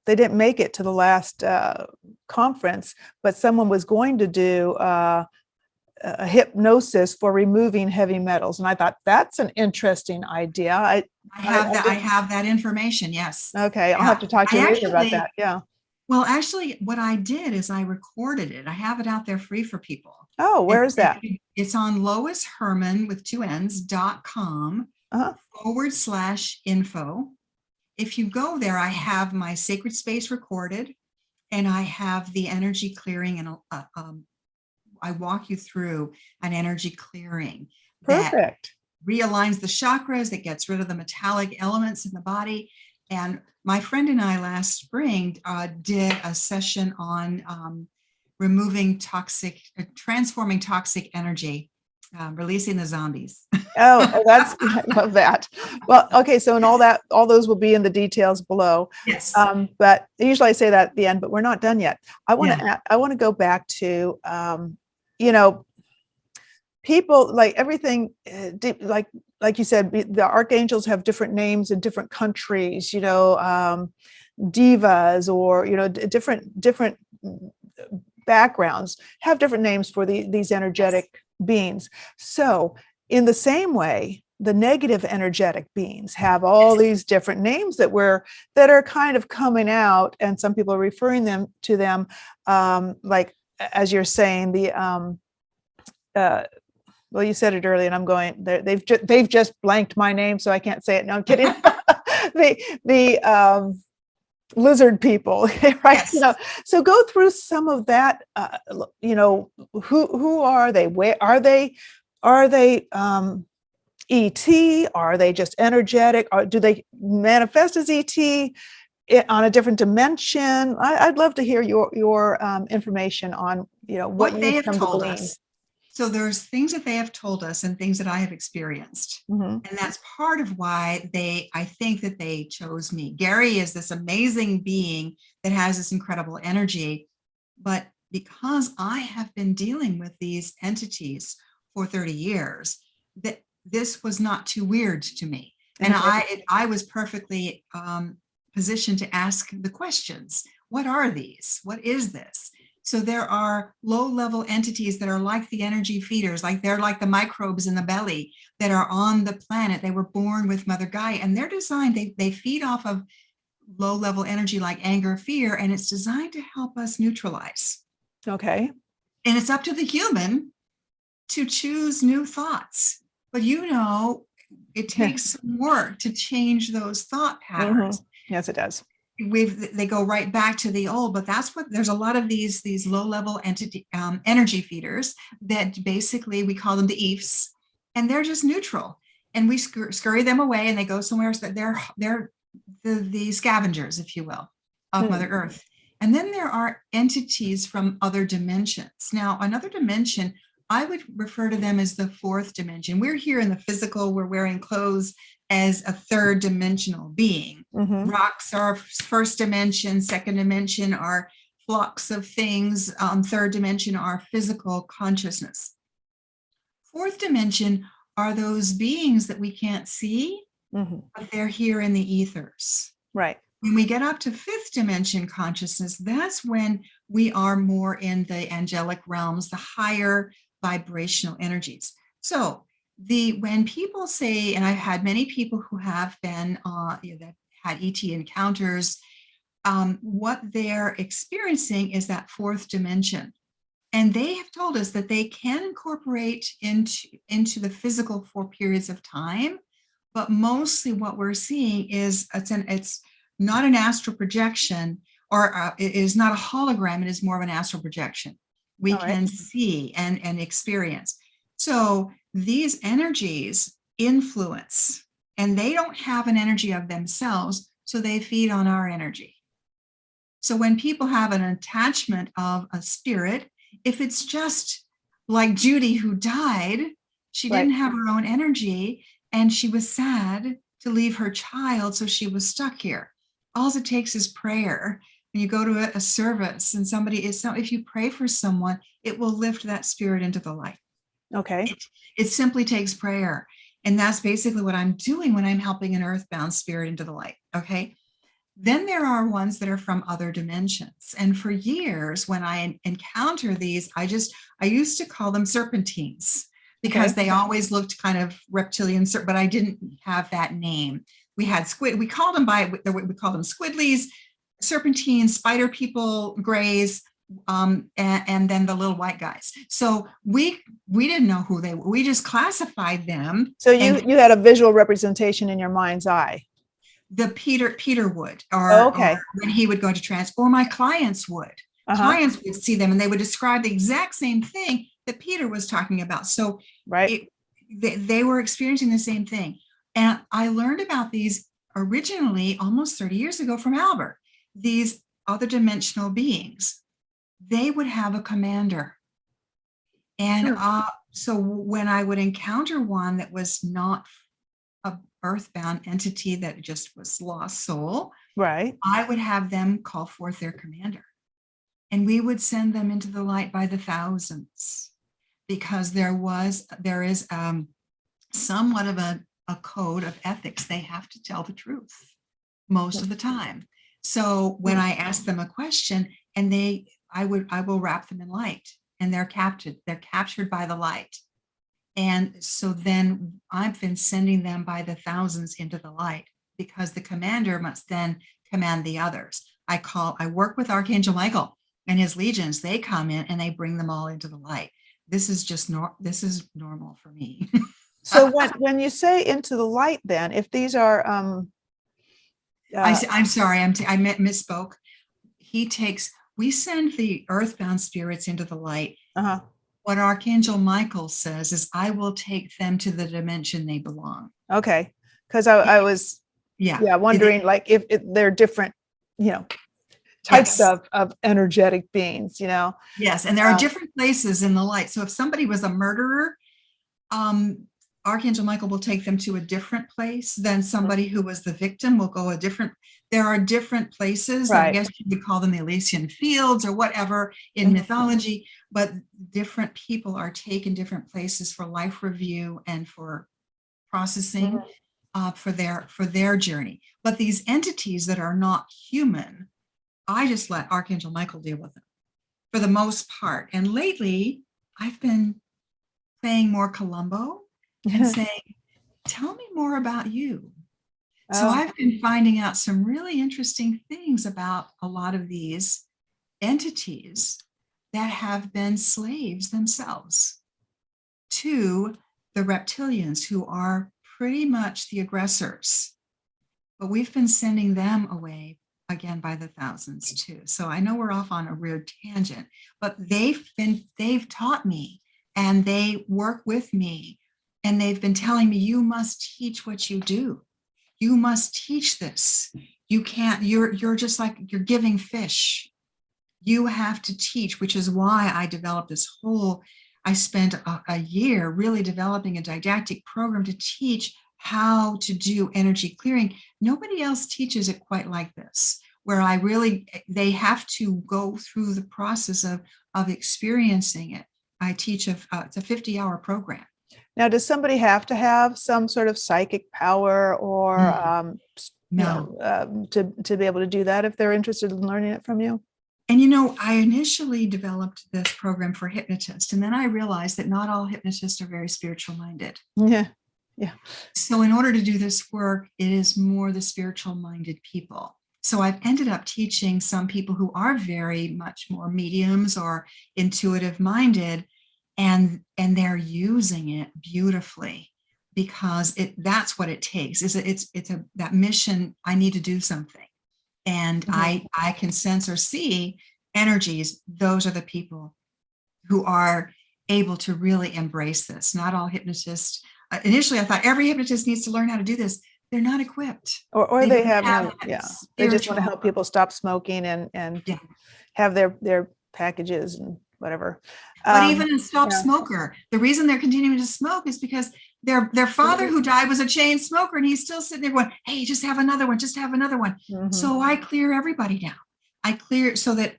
they didn't make it to the last conference, but someone was going to do a hypnosis for removing heavy metals. And I thought, that's an interesting idea. I have that information. Yes. Okay. I'll have to talk to you later about that. Yeah. Well, actually, what I did is I recorded it. I have it out there free for people. Oh, where is that? It's on Lois Hermann with 2Ns.com /info. If you go there, I have my sacred space recorded, and I have the energy clearing, and I walk you through an energy clearing that realigns the chakras, that gets rid of the metallic elements in the body, And my friend and I last spring did a session on transforming toxic energy, releasing the zombies. That's, I love that. Well, okay. So, and all those will be in the details below. Yes. But usually I say that at the end, but we're not done yet. I want to go back to, people, like everything, like you said, the archangels have different names in different countries, divas, or, different backgrounds have different names for these energetic beings. So in the same way, the negative energetic beings have all these different names that are kind of coming out, and some people are referring to them, like, as you're saying, well, you said it earlier, and I'm going, they've just blanked my name, so I can't say it. No, I'm kidding. the lizard people, right? Yes. So go through some of that. Who are they? Where are they? Are they ET? Are they just energetic? Or do they manifest as ET on a different dimension? I'd love to hear your information on what they you've have come to told believe. us. So there's things that they have told us and things that I have experienced. Mm-hmm. And that's part of why I think that they chose me. Gary is this amazing being that has this incredible energy. But because I have been dealing with these entities for 30 years, that this was not too weird to me. And I was perfectly positioned to ask the questions. What are these? What is this? So there are low-level entities that are like the energy feeders, like they're like the microbes in the belly that are on the planet. They were born with Mother Gaia, and they're designed, they feed off of low-level energy like anger, fear, and it's designed to help us neutralize. Okay. And it's up to the human to choose new thoughts. But it takes some work to change those thought patterns. Mm-hmm. Yes, it does. They go right back to the old, but there's a lot of these low-level energy feeders that basically we call them the EFs, and they're just neutral, and we scurry them away, and they go somewhere. So that they're the scavengers, if you will, of Mother Earth. And then there are entities from other dimensions. Now, another dimension, I would refer to them as the fourth dimension. We're here in the physical, we're wearing clothes as a third dimensional being. Mm-hmm. Rocks are first dimension, second dimension are flocks of things, third dimension are physical consciousness. Fourth dimension are those beings that we can't see, but they're here in the ethers. Right. When we get up to fifth dimension consciousness, that's when we are more in the angelic realms, the higher vibrational energies. So when people say, and I've had many people who have been that had ET encounters, what they're experiencing is that fourth dimension. And they have told us that they can incorporate into the physical for periods of time, but mostly what we're seeing is it's not an astral projection, or it is not a hologram, it is more of an astral projection. We can see and experience. So these energies influence, and they don't have an energy of themselves, so they feed on our energy. So when people have an attachment of a spirit, if it's just like Judy who died, she didn't have her own energy, and she was sad to leave her child, so she was stuck here. All it takes is prayer. When you go to a service and if you pray for someone, it will lift that spirit into the light. Okay. It simply takes prayer. And that's basically what I'm doing when I'm helping an earthbound spirit into the light. Okay. Then there are ones that are from other dimensions. And for years, when I encounter these, I used to call them serpentines because they always looked kind of reptilian, but I didn't have that name. We had we called them squidlies, serpentines, spider people, grays, and then the little white guys. So we didn't know who they were. We just classified them. So you had a visual representation in your mind's eye. The Peter would, or when he would go into trance, or my clients would. Clients would see them and they would describe the exact same thing that Peter was talking about. So they were experiencing the same thing. And I learned about these originally almost 30 years ago from Albert. These other dimensional beings, they would have a commander. And so when I would encounter one that was not a earthbound entity that just was lost soul, Right. I would have them call forth their commander. And we would send them into the light by the thousands, because there is somewhat of a code of ethics. They have to tell the truth most of the time. So when I ask them a question, and I will wrap them in light, and they're captured by the light. And so then I've been sending them by the thousands into the light, because the commander must then command the others. I work with Archangel Michael and his legions. They come in and they bring them all into the light. This is just this is normal for me. So when you say into the light, then if these are I'm sorry, I misspoke. We send the earthbound spirits into the light. What Archangel Michael says is, I will take them to the dimension they belong. Okay. Because I was wondering, like, if they're different, types of energetic beings, Yes, and there are different places in the light. So if somebody was a murderer, Archangel Michael will take them to a different place. Then somebody who was the victim will go there are different places. Right. I guess you could call them the Elysian fields or whatever in mythology, but different people are taken different places for life review and for processing for their journey. But these entities that are not human, I just let Archangel Michael deal with them for the most part. And lately, I've been playing more Columbo and saying, tell me more about you. So I've been finding out some really interesting things about a lot of these entities that have been slaves themselves to the reptilians, who are pretty much the aggressors. But we've been sending them away again by the thousands too. So I know we're off on a weird tangent, but they've taught me, and they work with me, and they've been telling me, you must teach what you do. You must teach this. You can't, you're just like, you're giving fish. You have to teach, which is why I developed I spent a year really developing a didactic program to teach how to do energy clearing. Nobody else teaches it quite like this, where they have to go through the process of experiencing it. I teach it's a 50-hour program. Now, does somebody have to have some sort of psychic power or to be able to do that if they're interested in learning it from you? And I initially developed this program for hypnotists, and then I realized that not all hypnotists are very spiritual minded. Yeah. So in order to do this work, it is more the spiritual minded people. So I've ended up teaching some people who are very much more mediums or intuitive minded, and they're using it beautifully, because that's what it takes. It's that mission. I need to do something, and I can sense or see energies. Those are the people who are able to really embrace this. Not all hypnotists. Initially, I thought every hypnotist needs to learn how to do this. They're not equipped, or they have they just want to help people stop smoking and have their packages and whatever. But even a stop smoker, the reason they're continuing to smoke is because their father who died was a chain smoker, and he's still sitting there going, hey, just have another one, just have another one. So I clear everybody down. I clear so that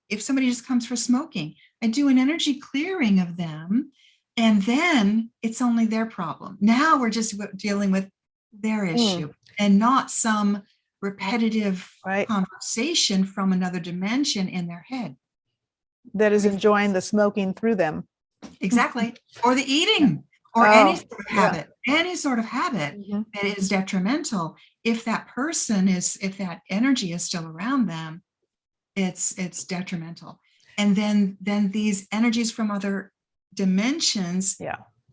if somebody just comes for smoking, I do an energy clearing of them, and then it's only their problem. Now we're just dealing with their issue and not some repetitive conversation from another dimension in their head that is enjoying the smoking through them. Exactly. Or the eating, or any sort of habit that is detrimental. If that energy is still around them, it's detrimental. And then these energies from other dimensions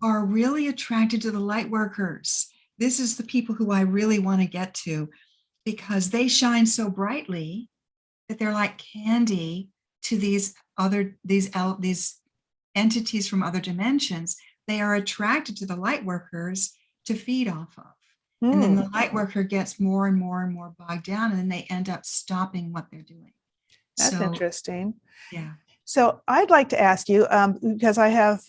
are really attracted to the light workers. This is the people who I really want to get to, because they shine so brightly that they're like candy to these entities from other dimensions. They are attracted to the light workers to feed off of. And then Hmm. the light worker gets more and more and more bogged down, and then they end up stopping what they're doing. That's So, interesting. yeah. So I'd like to ask you, because I have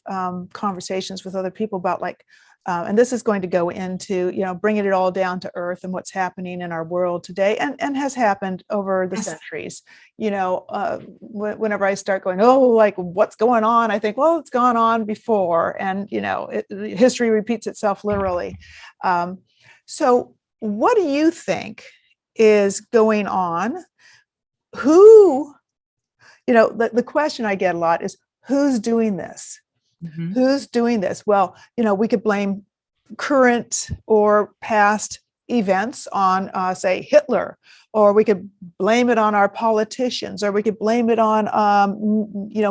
conversations with other people about like, and this is going to go into, bringing it all down to earth and what's happening in our world today and has happened over the Yes. centuries. Whenever I start going, oh, like what's going on? I think, well, it's gone on before. And, history repeats itself literally. So what do you think is going on? Who the question I get a lot is who's doing this? Mhm. Who's doing this? Well, we could blame current or past events on, say, Hitler, or we could blame it on our politicians, or we could blame it on,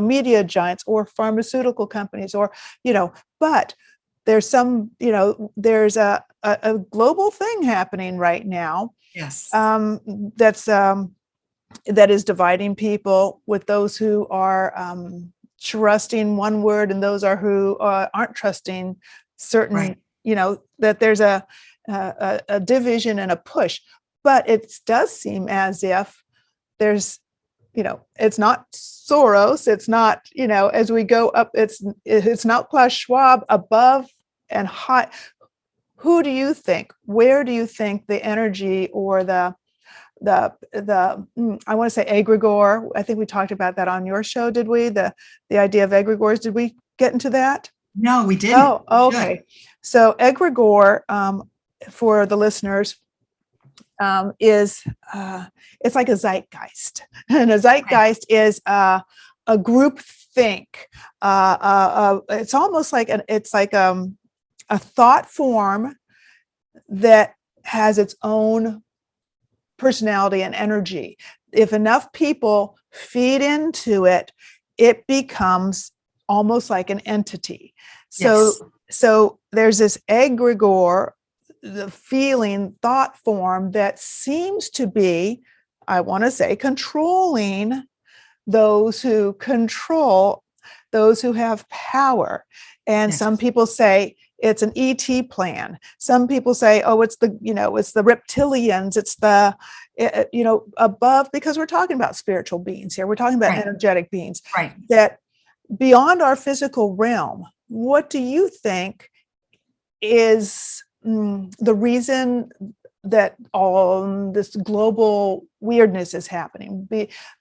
media giants or pharmaceutical companies, or, but there's there's a global thing happening right now Yes. that's that is dividing people, with those who are trusting one word and those are who aren't trusting certain, Right. that there's a division and a push. But it does seem as if there's, it's not Soros, it's not, as we go up, it's not Klaus Schwab above and high. Who do you think, where do you think the energy or the I want to say egregor. I think we talked about that on your show, did we? The idea of egregors. Did we get into that? No, we didn't. Oh, okay. So egregor, for the listeners, is it's like a zeitgeist, and a zeitgeist is a group think. It's almost like a thought form that has its own personality and energy. If enough people feed into it, it becomes almost like an entity. So there's this egregor, the feeling thought form that seems to be, I want to say, controlling those who control, those who have power. And some people say it's an ET plan. Some people say, oh, it's the reptilians, it's the, above, because we're talking about spiritual beings here. We're talking about energetic beings that beyond our physical realm. What do you think is the reason that all this global weirdness is happening?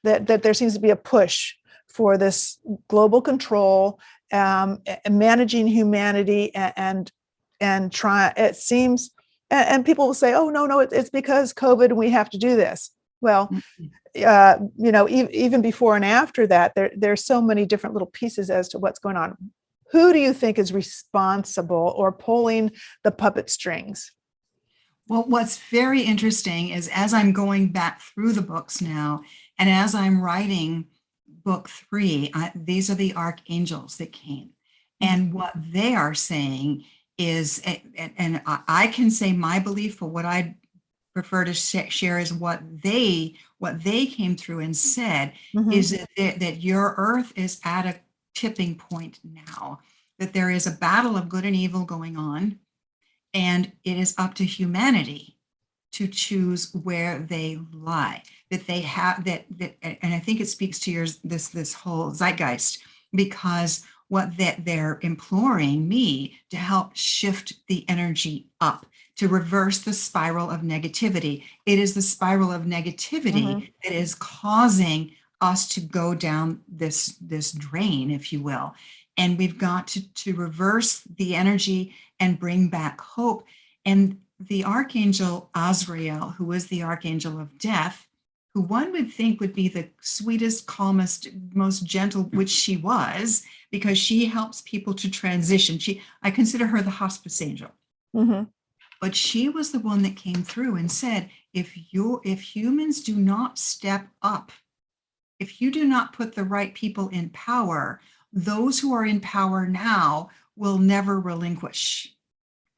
That there seems to be a push for this global control, managing humanity, and try. It seems, and people will say, "Oh, no, it's because COVID, and we have to do this." Well, even before and after that, there's so many different little pieces as to what's going on. Who do you think is responsible or pulling the puppet strings? Well, what's very interesting is as I'm going back through the books now, and as I'm writing book 3, these are the archangels that came. And what they are saying is, and I can say my belief, for what I prefer to share is what they came through and said, is that your earth is at a tipping point now, that there is a battle of good and evil going on, and it is up to humanity to choose where they lie. That they have that, and I think it speaks to this whole zeitgeist, because what that they're imploring me to help shift the energy up, to reverse the spiral of negativity. It is the spiral of negativity that is causing us to go down this drain, if you will. And we've got to reverse the energy and bring back hope. And the archangel Azrael, who is the archangel of death, who one would think would be the sweetest, calmest, most gentle, which she was, because she helps people to transition. I consider her the hospice angel. But she was the one that came through and said, if humans do not step up, if you do not put the right people in power, those who are in power now will never relinquish.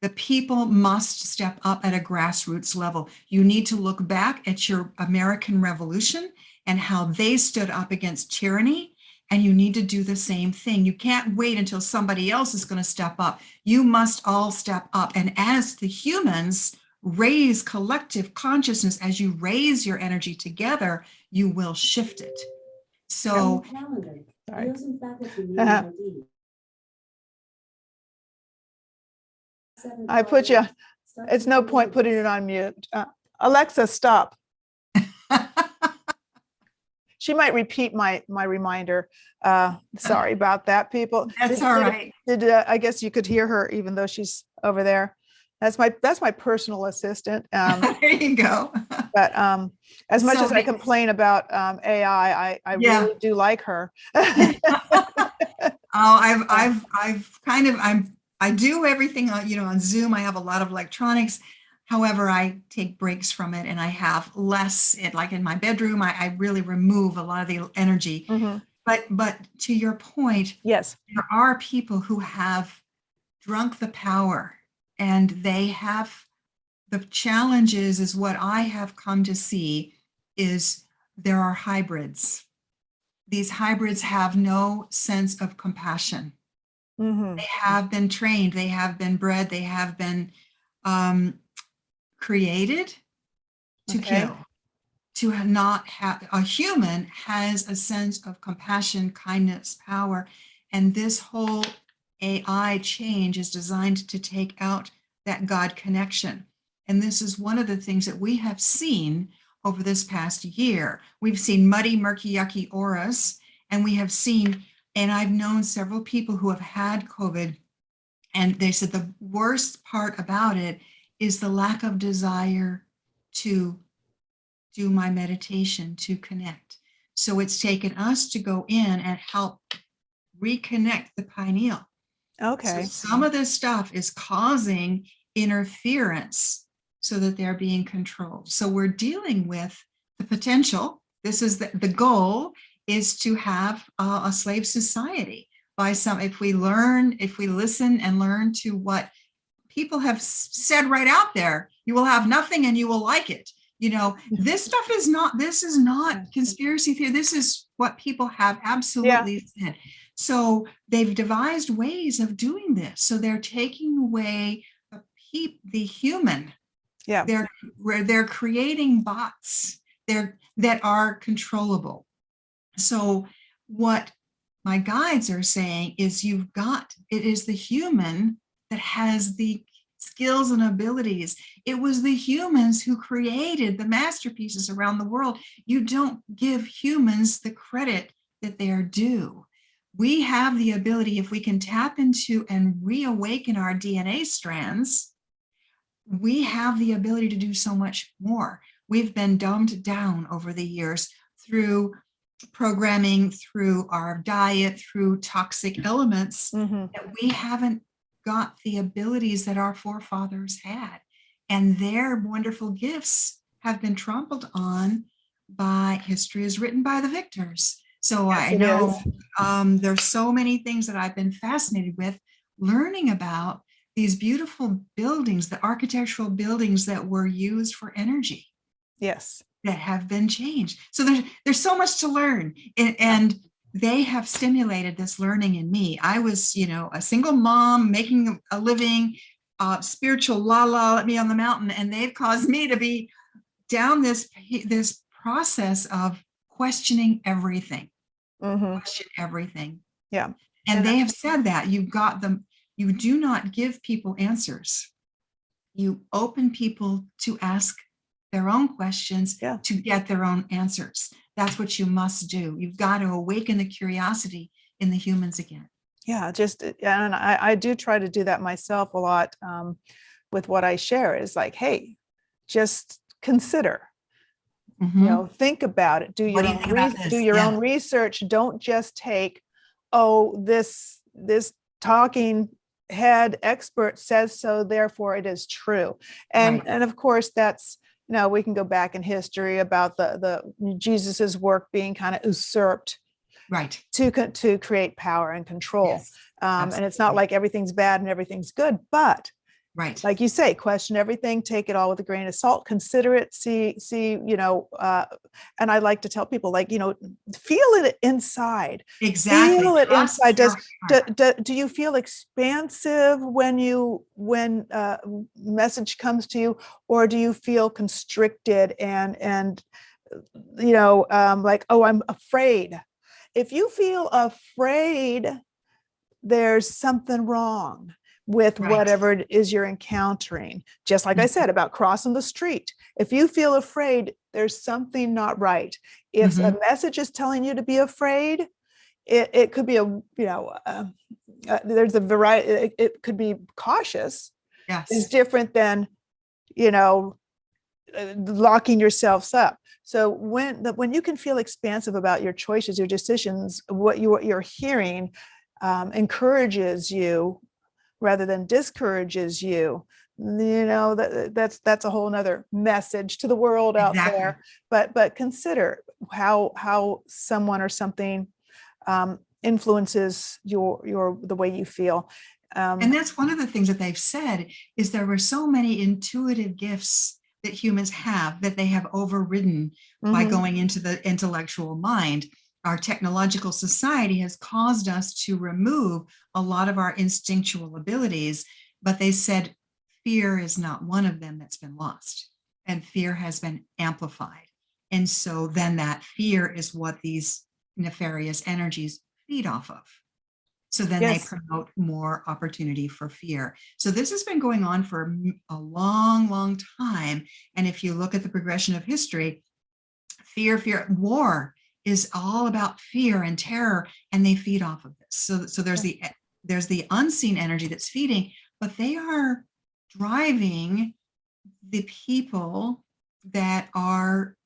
The people must step up at a grassroots level. You need to look back at your American Revolution and how they stood up against tyranny, and you need to do the same thing. You can't wait until somebody else is going to step up. You must all step up. And as the humans raise collective consciousness, as you raise your energy together, you will shift it. So Sorry. I put you, it's no point putting it on mute. Alexa, stop. She might repeat my reminder. Sorry about that, people. That's all right. I guess you could hear her even though she's over there. That's my personal assistant. There you go. But as much as I complain about AI, I really do like her. I do everything on, on Zoom. I have a lot of electronics. However, I take breaks from it and I have less, like in my bedroom, I really remove a lot of the energy. Mm-hmm. But to your point, yes, there are people who have drunk the power, and they have the challenges is what I have come to see is there are hybrids. These hybrids have no sense of compassion. Mm-hmm. They have been trained, they have been bred, they have been created to kill, to not have. A human has a sense of compassion, kindness, power, and this whole AI change is designed to take out that God connection. And this is one of the things that we have seen over this past year. We've seen muddy, murky, yucky auras, and we have seen, and I've known several people who have had COVID, and they said the worst part about it is the lack of desire to do my meditation, to connect. So it's taken us to go in and help reconnect the pineal. Okay. So some of this stuff is causing interference so that they're being controlled. So we're dealing with the potential. This is the goal is to have a slave society by if we listen and learn to what people have said right out there, you will have nothing and you will like it. This stuff is not conspiracy theory. This is what people have absolutely said. So they've devised ways of doing this. So they're taking away the human. Yeah. They're creating bots that are controllable. So what my guides are saying is it is the human that has the skills and abilities. It was the humans who created the masterpieces around the world. You don't give humans the credit that they are due. We have the ability, if we can tap into and reawaken our DNA strands, we have the ability to do so much more. We've been dumbed down over the years through programming, through our diet, through toxic elements, that we haven't got the abilities that our forefathers had. And their wonderful gifts have been trampled on by history is written by the victors. So yes, I know there's so many things that I've been fascinated with learning about these beautiful buildings, the architectural buildings that were used for energy. Yes. That have been changed. So there's so much to learn. And they have stimulated this learning in me. I was, a single mom making a living, spiritual let me on the mountain. And they've caused me to be down this process of questioning everything. Question everything. Yeah. And they have said that you do not give people answers. You open people to ask their own questions to get their own answers. That's what you must do. You've got to awaken the curiosity in the humans again. Yeah, and I do try to do that myself a lot with what I share is like, hey, just consider, think about it. Do your own research. Don't just take, this talking head expert says so, therefore it is true. And of course that's, we can go back in history about the Jesus's work being kind of usurped, to create power and control. And it's not like everything's bad and everything's good, but Right. Like you say, question everything, take it all with a grain of salt, consider it, see, and I like to tell people, like, feel it inside. Exactly. Feel it Trust inside. your heart. Do you feel expansive when message comes to you, or do you feel constricted and like, oh, I'm afraid? If you feel afraid, there's something wrong with Right. whatever it is you're encountering. Just like I Mhm. said about crossing the street. If you feel afraid, there's something not right. If a Mhm. message is telling you to be afraid, it could be there's a variety. It could be cautious. Is Yes. different than you know locking yourselves up. So when you can feel expansive about your choices, your decisions, what you're hearing encourages you rather than discourages you, that's a whole nother message to the world out Exactly. there. But consider how someone or something influences the way you feel. And that's one of the things that they've said is there were so many intuitive gifts that humans have that they have overridden by Mhm. going into the intellectual mind. Our technological society has caused us to remove a lot of our instinctual abilities, but they said fear is not one of them that's been lost, and fear has been amplified. And so then that fear is what these nefarious energies feed off of. So then they Yes. promote more opportunity for fear. So this has been going on for a long, long time. And if you look at the progression of history, war is all about fear and terror, and they feed off of this. So there's the unseen energy that's feeding, but they are driving the people that are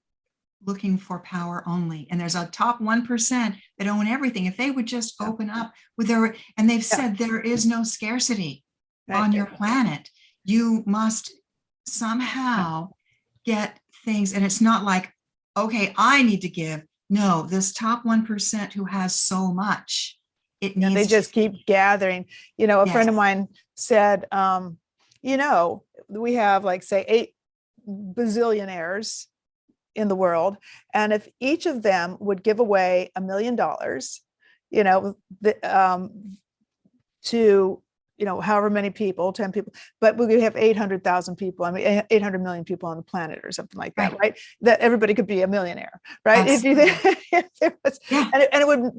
looking for power only. And there's a top 1% that own everything. If they would just Yeah. open up with and they've Yeah. said there is no scarcity Right. on your planet. You must Yeah. somehow get things. And it's not like, okay, I need to give. No, this top 1% who has so much, it Yeah, they needs to, just keep gathering. A friend of yes, mine said, we have, like, say, 8 bazillionaires in the world, and if each of them would give away $1 million, to however many people, 10 people, but we have 800,000 people, I mean 800 million people on the planet or something like that, right, right? That everybody could be a millionaire, right? If you absolutely. if there was, Yeah, and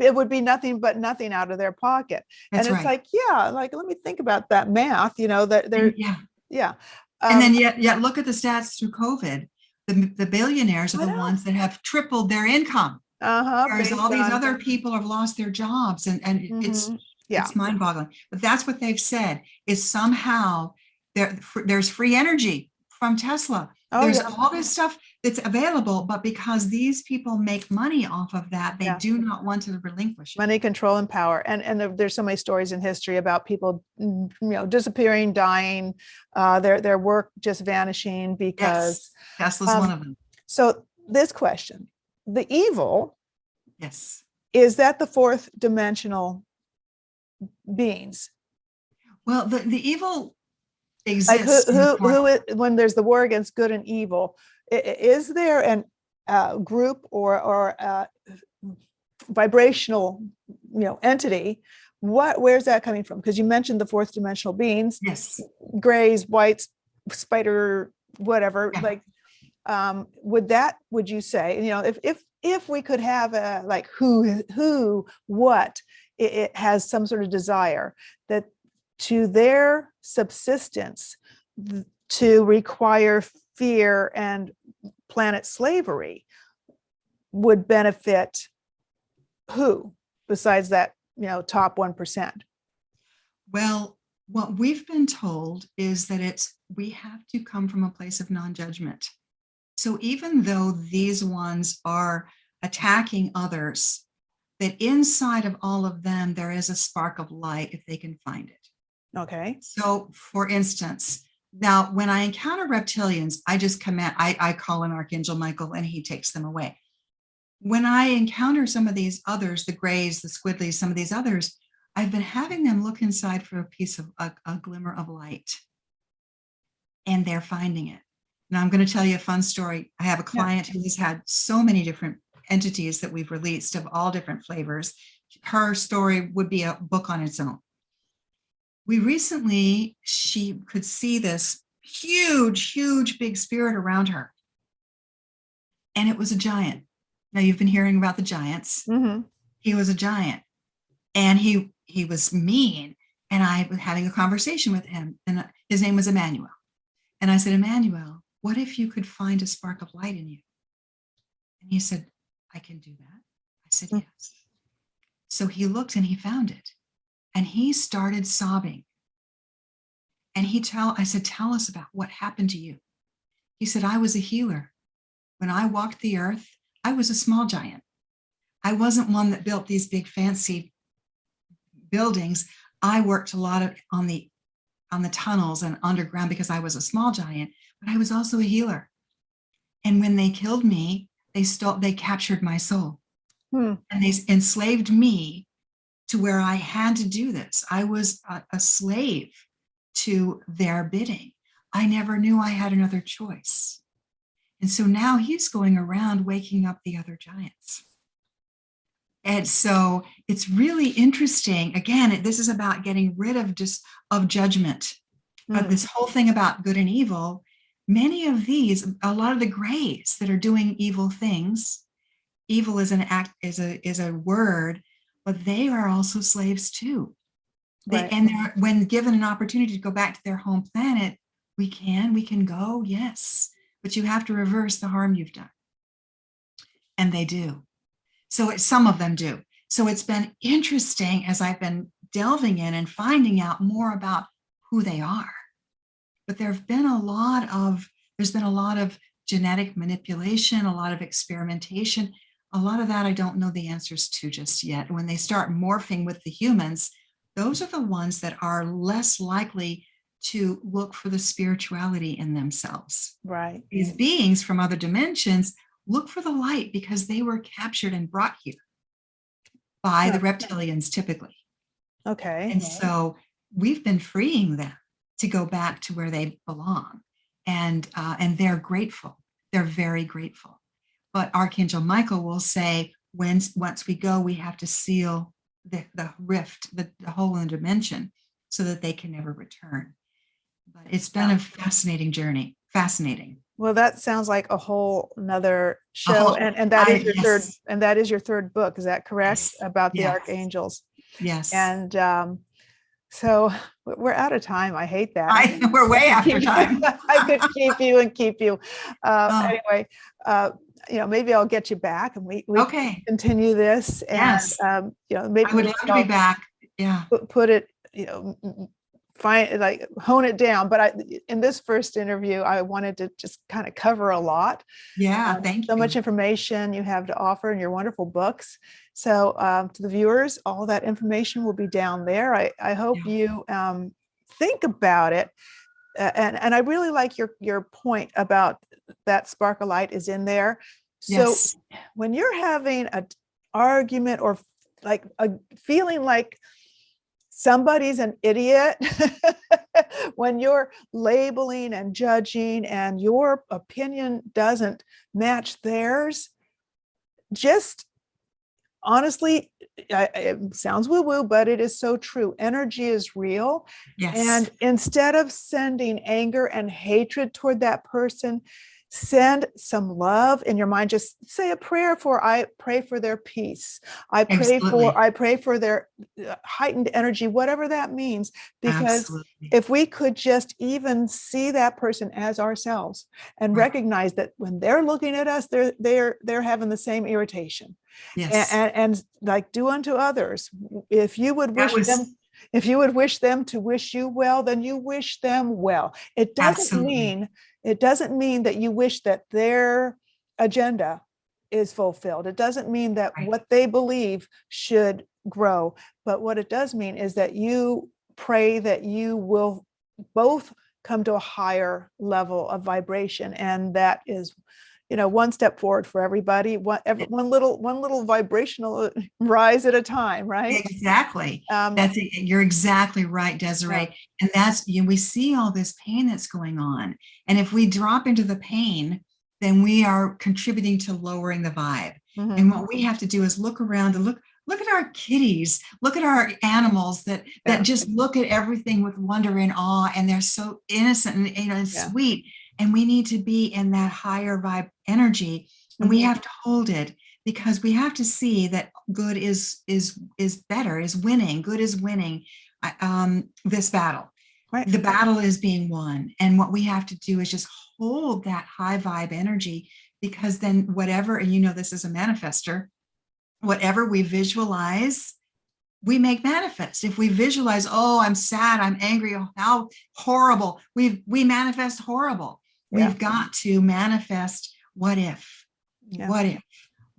it would be nothing but nothing out of their pocket. And that's it's right. like, yeah, like, let me think about that math, that they're, And yeah. yeah. And then um yet look at the stats through COVID. The billionaires are I the know. ones that have tripled their income, Uh-huh, whereas all based these on. other people have lost their jobs. And Mhm. Yeah. it's mind-boggling. But that's what they've said is somehow there's free energy from Tesla. Oh There's yeah. all this stuff that's available, but because these people make money off of that, they Yeah. do not want to relinquish it. Money, control, and power. And there's so many stories in history about people disappearing, dying, their work just vanishing because. Yes, Tesla's one um, of them. so this question, the evil, Yes. is that the fourth dimensional beings? Well, the evil Like, exists in the form. when there's the war against good and evil, is there an group or vibrational entity? Where's that coming from? Because you mentioned the fourth dimensional beings, Yes. grays, whites, spider, whatever. Yeah. Like, would you say, if we could have a, like, what, it has some sort of desire that to their subsistence to require fear and planet slavery would benefit who besides that top 1%? Well, what we've been told is that we have to come from a place of non-judgment. So even though these ones are attacking others, that inside of all of them, there is a spark of light if they can find it. Okay. So for instance, now when I encounter reptilians, I just command, I call in Archangel Michael and he takes them away. When I encounter some of these others, the grays, the squiddlies, some of these others, I've been having them look inside for a piece of a glimmer of light. and they're finding it. Now I'm going to tell you a fun story. I have a client who has had so many different entities that we've released of all different flavors. Her story would be a book on its own. She could see this huge big spirit around her. And it was a giant. Now you've been hearing about the giants. Mm-hmm. He was a giant, and he was mean. And I was having a conversation with him, and his name was Emmanuel. And I said, Emmanuel, what if you could find a spark of light in you? And he said, I can do that. I said, yes. So he looked and he found it, and he started sobbing. And I said, tell us about what happened to you. He said, I was a healer. When I walked the earth, I was a small giant. I wasn't one that built these big fancy buildings. I worked a lot on the tunnels and underground because I was a small giant, but I was also a healer. And when they killed me, they captured my soul. And they enslaved me to where I had to do this. I was a slave to their bidding. I never knew I had another choice. And so now he's going around waking up the other giants. And so it's really interesting. Again, this is about getting rid of judgment. This whole thing about good and evil, many of these, a lot of the grays that are doing evil things, evil is an act, is a word, but they are also slaves too. Right. When given an opportunity to go back to their home planet, we can go, yes, but you have to reverse the harm you've done. And they do. So some of them do. So it's been interesting as I've been delving in and finding out more about who they are. But there's been a lot of genetic manipulation, a lot of experimentation. A lot of that I don't know the answers to just yet. When they start morphing with the humans, those are the ones that are less likely to look for the spirituality in themselves. Right. These beings from other dimensions look for the light because they were captured and brought here by the reptilians typically. Okay. And so we've been freeing them to go back to where they belong. And they're grateful. They're very grateful. But Archangel Michael will say, once we go, we have to seal the rift, the hole in the dimension, so that they can never return. But it's been a fascinating journey. Fascinating. Well, that sounds like a whole nother show. And that is your third, and that is your third book. Is that correct? Yes. About the archangels. Yes. And so we're out of time. I hate that. We're way after time. I could keep you. Anyway, maybe I'll get you back and we continue this. And, yes. Maybe I would love to be back. Yeah. Put it, hone it down. But in this first interview, I wanted to just kind of cover a lot. Yeah, thank you. So much information you have to offer in your wonderful books. So to the viewers, all that information will be down there. I hope you think about it. And I really like your point about that spark of light is in there. So when you're having an argument or like a feeling like somebody's an idiot, when you're labeling and judging and your opinion doesn't match theirs, just honestly, it sounds woo-woo, but it is so true. Energy is real. Yes. And instead of sending anger and hatred toward that person, send some love in your mind. Just say a prayer I pray for their peace. I pray for their heightened energy, whatever that means. Because if we could just even see that person as ourselves and recognize that when they're looking at us, they're having the same irritation. Yes. And like do unto others. If you would wish them to wish you well, then you wish them well. It doesn't mean that you wish that their agenda is fulfilled. It doesn't mean that what they believe should grow. But what it does mean is that you pray that you will both come to a higher level of vibration. And that is one step forward for everybody, one little vibrational rise at a time, right? Exactly. Um, That's it. You're exactly right, Desiree. yeah. And that's, we see all this pain that's going on. And if we drop into the pain, then we are contributing to lowering the vibe. Mhm. And what we have to do is look around and look at our kitties, look at our animals that just look at everything with wonder and awe, and they're so innocent and sweet. And we need to be in that higher vibe energy, and we have to hold it, because we have to see that good is better, is winning. Good is winning this battle. Right. The battle is being won, and what we have to do is just hold that high vibe energy, because then whatever, and this is a manifester, whatever we visualize, we make manifest. If we visualize, oh, I'm sad, I'm angry, oh, how horrible, we manifest horrible. We've got to manifest what if, what if,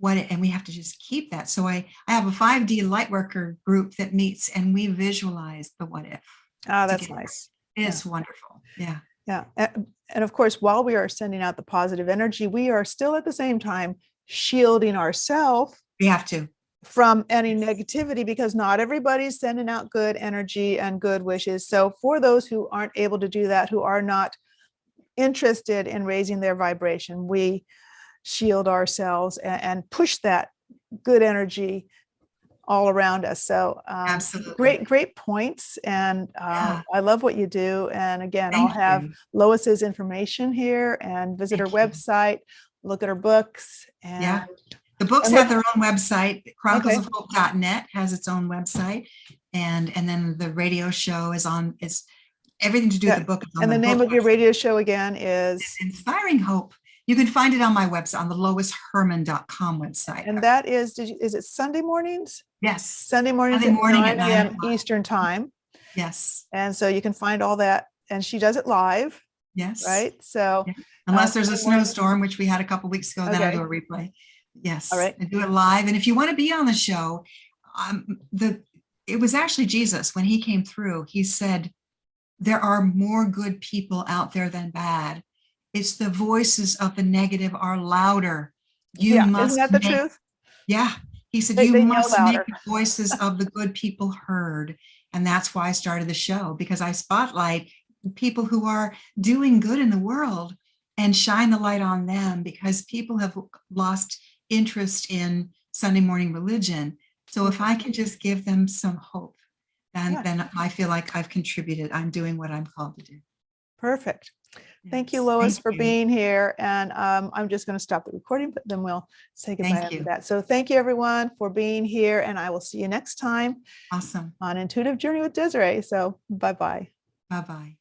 and we have to just keep that. So I have a 5D Lightworker group that meets, and we visualize the what if. Oh, that's nice. It's wonderful. Yeah. Yeah. And of course, while we are sending out the positive energy, we are still at the same time shielding ourselves. We have to. From any negativity, because not everybody's sending out good energy and good wishes. So for those who aren't able to do that, who are not interested in raising their vibration, we shield ourselves and push that good energy all around us. So absolutely great points. And I love what you do. And again, Thank I'll have you. Lois's information here, and visit her website, look at her books. And the books have their own website. Chroniclesofhope.net has its own website. And then the radio show is everything to do with the book. And the name of your radio show again is Inspiring Hope. You can find it on my website, on the loishermann.com website. And that is, is it Sunday mornings? Yes. Sunday mornings at 9 a.m. Eastern time. Yes. And so you can find all that. And she does it live. Yes. Right. So unless there's a snowstorm, which we had a couple weeks ago, then I do a replay. Yes. All right. I do it live. And if you want to be on the show, it was actually Jesus, when he came through, he said, there are more good people out there than bad. It's the voices of the negative are louder. You must isn't that the truth? Yeah. He said, you must make the voices of the good people heard. And that's why I started the show, because I spotlight people who are doing good in the world and shine the light on them, because people have lost interest in Sunday morning religion. So if I can just give them some hope, then I feel like I've contributed. I'm doing what I'm called to do. Perfect. Thank you, Lois, for being here. And I'm just going to stop the recording, but then we'll say goodbye after that. So thank you, everyone, for being here. And I will see you next time. Awesome. On Intuitive Journey with Desiree. So bye-bye. Bye-bye.